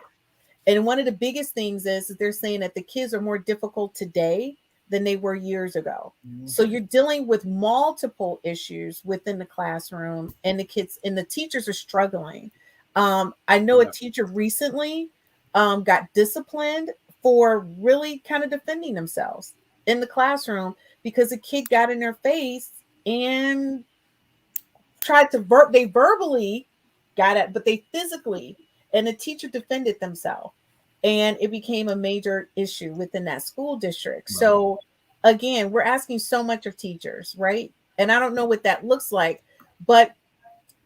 And one of the biggest things is that they're saying that the kids are more difficult today than they were years ago. Mhm. So you're dealing with multiple issues within the classroom, and the kids and the teachers are struggling. I know a Yeah. teacher recently got disciplined for really kind of defending themselves in the classroom because a kid got in their face and tried to they verbally got it, but they physically, and the teacher defended themselves, and it became a major issue within that school district. Right. So again, we're asking so much of teachers, right? And I don't know what that looks like, but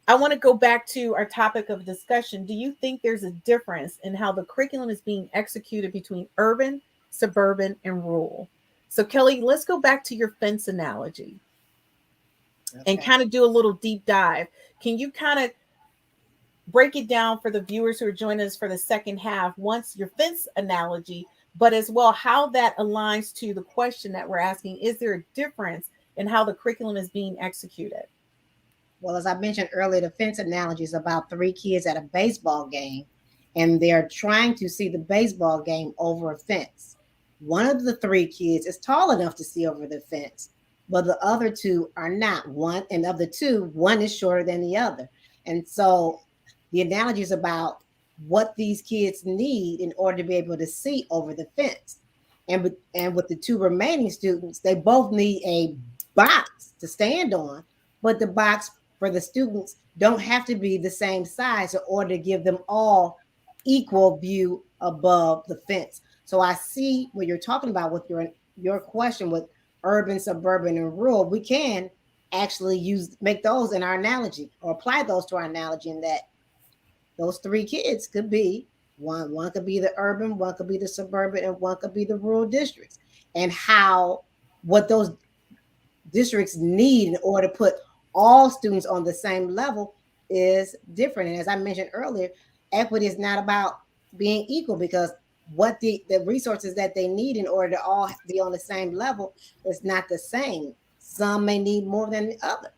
I want to go back to our topic of discussion. Do you think there's a difference in how the curriculum is being executed between urban, suburban, and rural? So Kelly, let's go back to your fence analogy and Okay. kind of do a little deep dive. Can you kind of break it down for the viewers who are joining us for the second half, once your fence analogy, but as well how that aligns to the question that we're asking? Is there a difference in how the curriculum is being executed? Well, as I mentioned earlier, the fence analogy is about three kids at a baseball game, and they're trying to see the baseball game over a fence. One of the three kids is tall enough to see over the fence, but the other two are not. One and of the two, one is shorter than the other. And so the analogy is about what these kids need in order to be able to see over the fence. And with the two remaining students, they both need a box to stand on, but the box for the students don't have to be the same size in order to give them all equal view above the fence. So I see what you're talking about with your question with urban, suburban, and rural. We can actually make those in our analogy or apply those to our analogy in that those three kids could be one could be the urban, one could be the suburban, and one could be the rural districts. And how what those districts need in order to put all students on the same level is different. And as I mentioned earlier, equity is not about being equal, because what the resources that they need in order to all be on the same level is not the same. Some may need more than the other.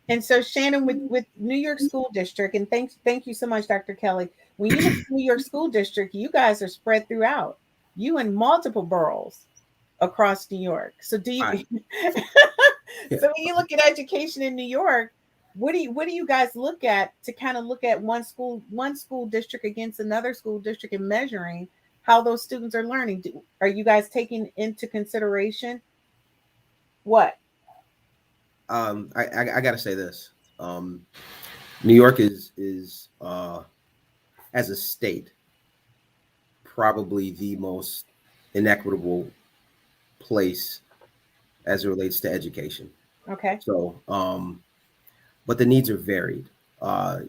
And so Shannon, with New York School District, and thank you so much, Dr. Kelly. When you look at New York School District, you guys are spread throughout. You in multiple boroughs across New York. So do you Right. Yeah. so when you look at education in New York, what do you guys look at to kind of look at one school district against another school district and measuring how those students are learning? Are you guys taking into consideration what? I gotta say this. New York is as a state probably the most inequitable place as it relates to education. Okay. So, but the needs are varied.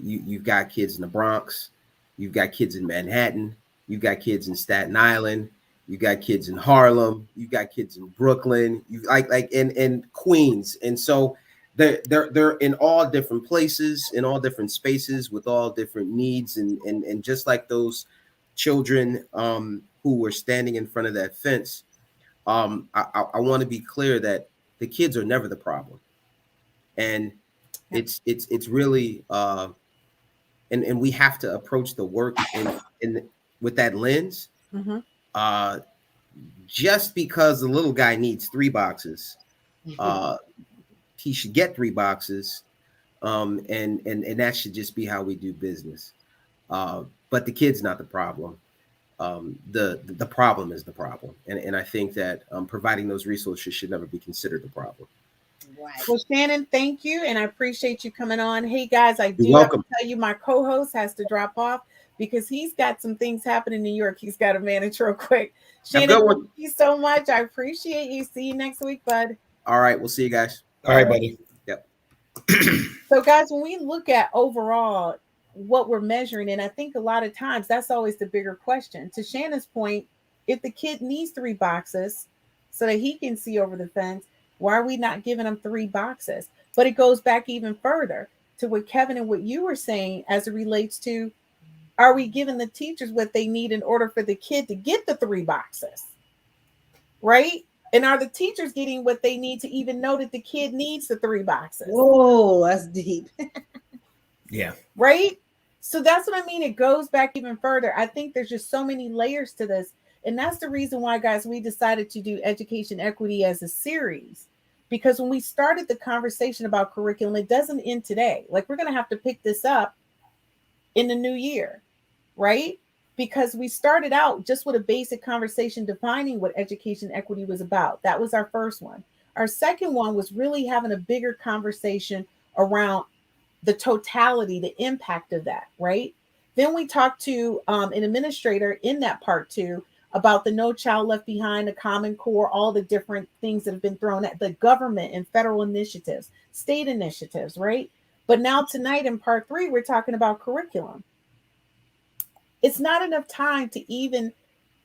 You've got kids in the Bronx, you've got kids in Manhattan, you've got kids in Staten Island, you got kids in Harlem, you got kids in Brooklyn, you like in Queens, and so they're in all different places, in all different spaces, with all different needs, and just like those children who were standing in front of that fence, I want to be clear that the kids are never the problem, and it's really and we have to approach the work in with that lens. Mm-hmm. Uh, just because the little guy needs 3 boxes, he should get 3 boxes, and that should just be how we do business. But the kid's not the problem. The problem is the problem, and I think that providing those resources should never be considered the problem. Right. Well, Shannon, thank you, and I appreciate you coming on. Hey, guys, I You're do have to welcome. tell you, my co-host has to drop off because he's got some things happening in New York. He's got to manage real quick. Have a Shannon, good one. thank you so much. I appreciate you. See you next week, bud. All right, we'll see you guys. All right, buddy. Yep. So, guys, when we look at overall what we're measuring, and I think a lot of times that's always the bigger question. To Shannon's point, if the kid needs 3 boxes so that he can see over the fence, why are we not giving him 3 boxes? But it goes back even further to what Kevin and what you were saying as it relates to, are we giving the teachers what they need in order for the kid to get the 3 boxes? Right? And are the teachers getting what they need to even know that the kid needs the 3 boxes? Whoa, that's deep. Yeah. Right? So that's what I mean. It goes back even further. I think there's just so many layers to this. And that's the reason why, guys, we decided to do education equity as a series. Because when we started the conversation about curriculum, it doesn't end today. Like, we're going to have to pick this up in the new year, right? Because we started out just with a basic conversation defining what education equity was about. That was our first one. Our second one was really having a bigger conversation around the totality, the impact of that, right? Then we talked to an administrator in that part two about the No Child Left Behind, the Common Core, all the different things that have been thrown at the government and federal initiatives, state initiatives, right? But now tonight in part three, we're talking about curriculum. It's not enough time to even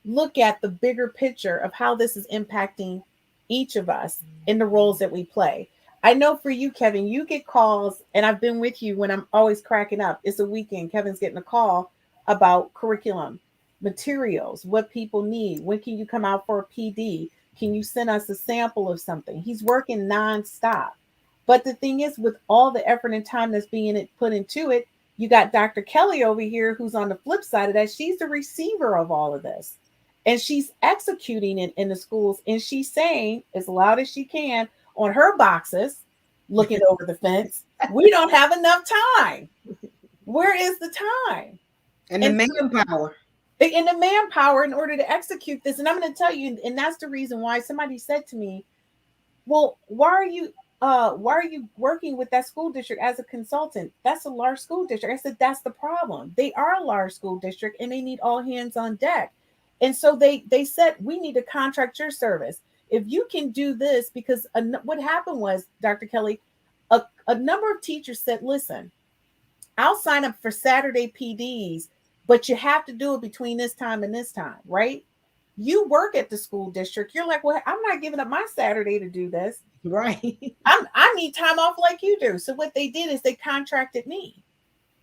look at the bigger picture of how this is impacting each of us in the roles that we play. I know for you, Kevin, you get calls, and I've been with you when I'm always cracking up. It's a weekend. Kevin's getting a call about curriculum, materials, what people need. When can you come out for a PD? Can you send us a sample of something? He's working nonstop. But the thing is, with all the effort and time that's being put into it, you got Dr. Kelly over here who's on the flip side of that. She's the receiver of all of this. And she's executing it in the schools. And she's saying as loud as she can on her boxes, looking over the fence, we don't have enough time. Where is the time? And the manpower. And the manpower in order to execute this. And I'm going to tell you, and that's the reason why somebody said to me, well, why are you working with that school district as a consultant? That's a large school district. I said, that's the problem. They are a large school district and they need all hands on deck. And so they said, we need to contract your service. If you can do this, because what happened was, Dr. Kelly, a number of teachers said, listen, I'll sign up for Saturday PDs, but you have to do it between this time and this time, right? You work at the school district. You're like, well, I'm not giving up my Saturday to do this. Right. I need time off like you do. So what they did is they contracted me.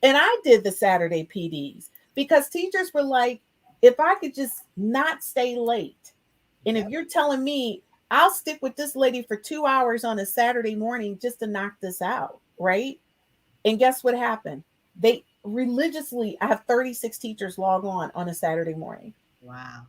And I did the Saturday PDs because teachers were like, if I could just not stay late. And if you're telling me I'll stick with this lady for 2 hours on a Saturday morning just to knock this out, right? And guess what happened? They religiously, I have 36 teachers log on a Saturday morning. Wow.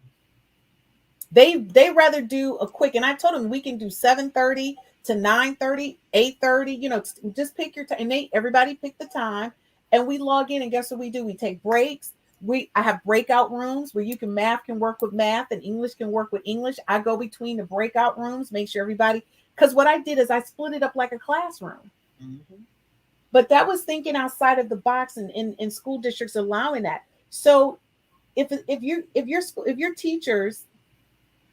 They rather do a quick, and I told them we can do 7:30 to 9:30, 8:30, just pick your time. And everybody pick the time and we log in, and guess what we do? We take breaks. I have breakout rooms where math can work with math and English can work with English. I go between the breakout rooms, make sure everybody, because what I did is I split it up like a classroom. Mm-hmm. But that was thinking outside of the box and in school districts allowing that. So if your teachers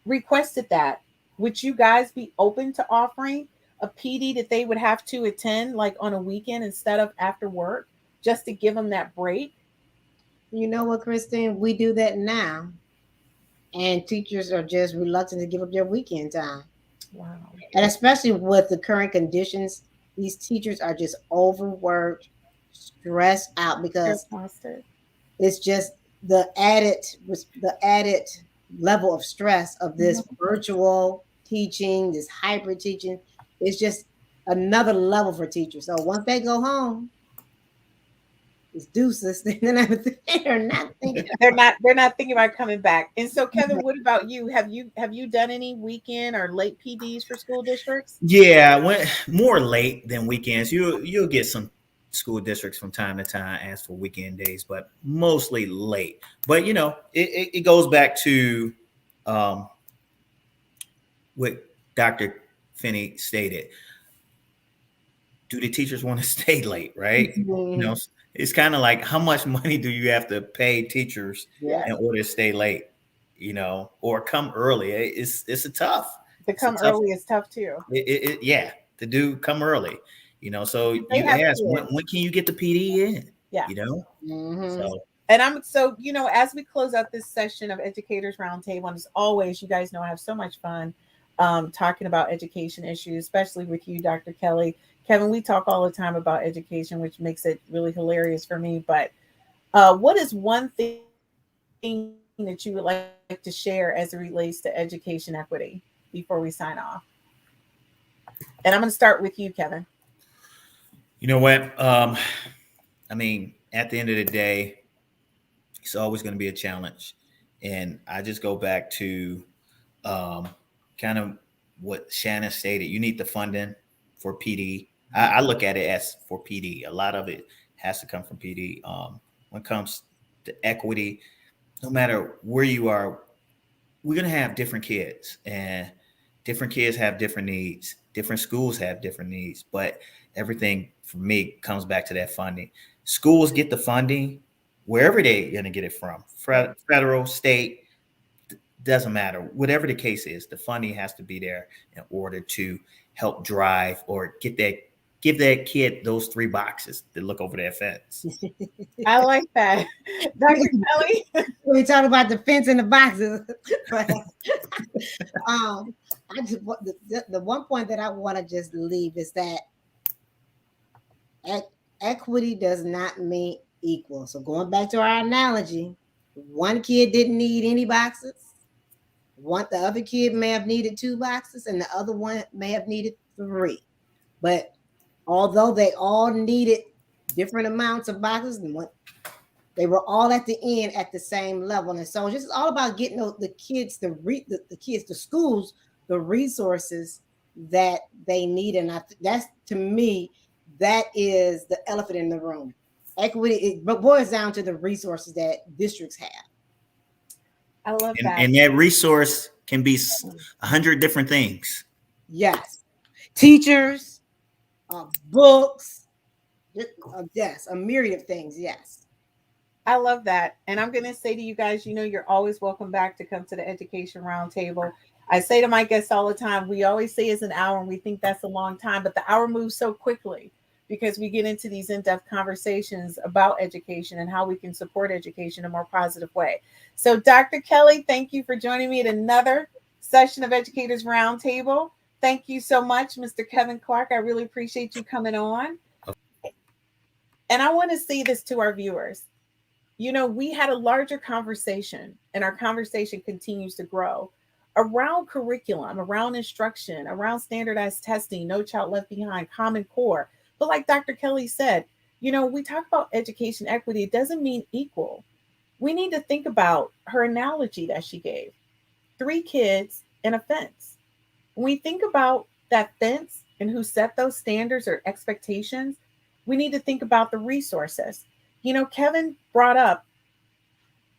requested that, would you guys be open to offering a PD that they would have to attend like on a weekend instead of after work, just to give them that break? You know what, Christine? We do that now. And teachers are just reluctant to give up their weekend time. Wow. And especially with the current conditions, these teachers are just overworked, stressed out because it's just the added level of stress of this virtual teaching, this hybrid teaching. It's just another level for teachers. So once they go home, it's deuces. They're not thinking. They're not thinking about coming back. And so, Kevin, what about you? Have you done any weekend or late PDs for school districts? Yeah, more late than weekends. You'll get some school districts from time to time ask for weekend days, but mostly late. But it goes back to what Dr. Finney stated. Do the teachers want to stay late, right? Mm-hmm. It's kind of like, how much money do you have to pay teachers in order to stay late, or come early? It's a tough. To come early is tough too. To do come early, So you ask, when can you get the PD in? Yeah. Mm-hmm. And as we close out this session of Educators Roundtable, and as always, you guys know I have so much fun talking about education issues, especially with you, Dr. Kelly. Kevin, we talk all the time about education, which makes it really hilarious for me. But what is one thing that you would like to share as it relates to education equity before we sign off? And I'm going to start with you, Kevin. You know what? At the end of the day, it's always going to be a challenge. And I just go back to kind of what Shannon stated. You need the funding for PD. I look at it as for PD. A lot of it has to come from PD. When it comes to equity, no matter where you are, we're going to have different kids, and different kids have different needs. Different schools have different needs, but everything for me comes back to that funding. Schools get the funding wherever they're going to get it from, federal, state, doesn't matter. Whatever the case is, the funding has to be there in order to help drive or give that kid those 3 boxes to look over their fence. I like that. Dr. Kelly? We talk about the fence and the boxes. But, I just the one point that I want to just leave is that equity does not mean equal. So going back to our analogy, one kid didn't need any boxes. The other kid may have needed 2 boxes, and the other one may have needed 3. But although they all needed different amounts of boxes, they were all at the end at the same level. And so it's just all about getting the kids, the schools, the resources that they need. And that's, to me, that is the elephant in the room. Equity, it boils down to the resources that districts have. I love that. And that resource can be 100 different things. Yes. Teachers, books, yes, a myriad of things. Yes. I love that. And I'm going to say to you guys, you're always welcome back to come to the Education Roundtable. I say to my guests all the time, we always say it's an hour and we think that's a long time, but the hour moves so quickly because we get into these in-depth conversations about education and how we can support education in a more positive way. So Dr. Kelly, thank you for joining me at another session of Educators Roundtable. Thank you so much, Mr. Kevin Clark. I really appreciate you coming on. And I want to say this to our viewers. We had a larger conversation, and our conversation continues to grow around curriculum, around instruction, around standardized testing, No Child Left Behind, Common Core. But like Dr. Kelly said, we talk about education equity. It doesn't mean equal. We need to think about her analogy that she gave. 3 kids and a fence. When we think about that fence and who set those standards or expectations, we need to think about the resources. Kevin brought up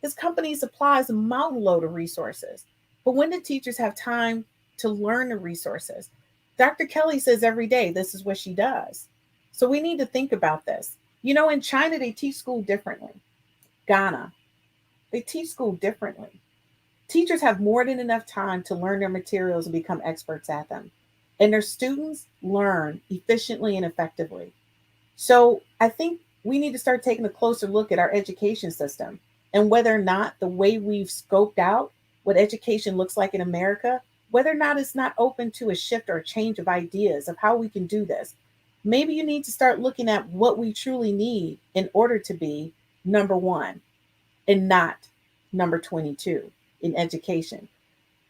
his company supplies a mountain load of resources. But when do teachers have time to learn the resources? Dr. Kelly says every day, this is what she does. So we need to think about this. In China, they teach school differently. Ghana, they teach school differently. Teachers have more than enough time to learn their materials and become experts at them. And their students learn efficiently and effectively. So I think we need to start taking a closer look at our education system and whether or not the way we've scoped out what education looks like in America, whether or not it's not open to a shift or a change of ideas of how we can do this. Maybe you need to start looking at what we truly need in order to be number 1 and not number 22 in education.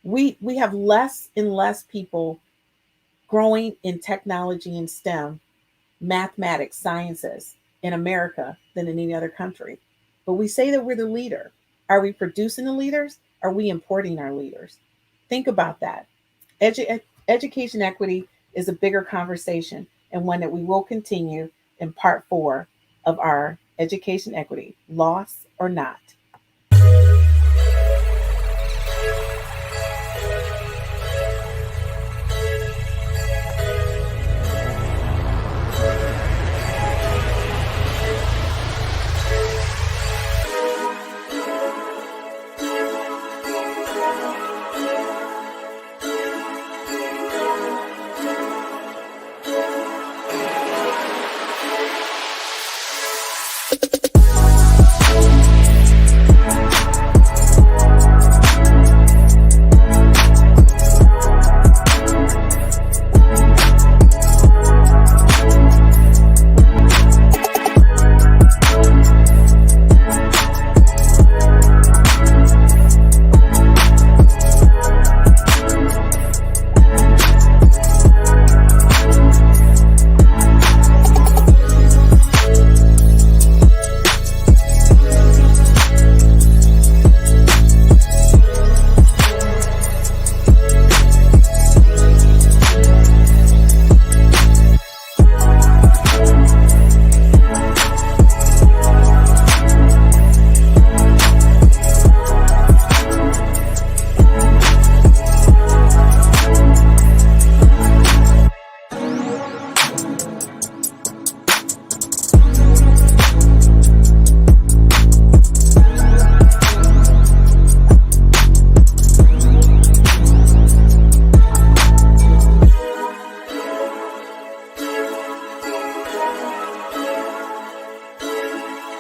We have less and less people growing in technology and STEM, mathematics, sciences in America than in any other country. But we say that we're the leader. Are we producing the leaders? Are we importing our leaders? Think about that. Education equity is a bigger conversation and one that we will continue in part 4 of our education equity, loss or not.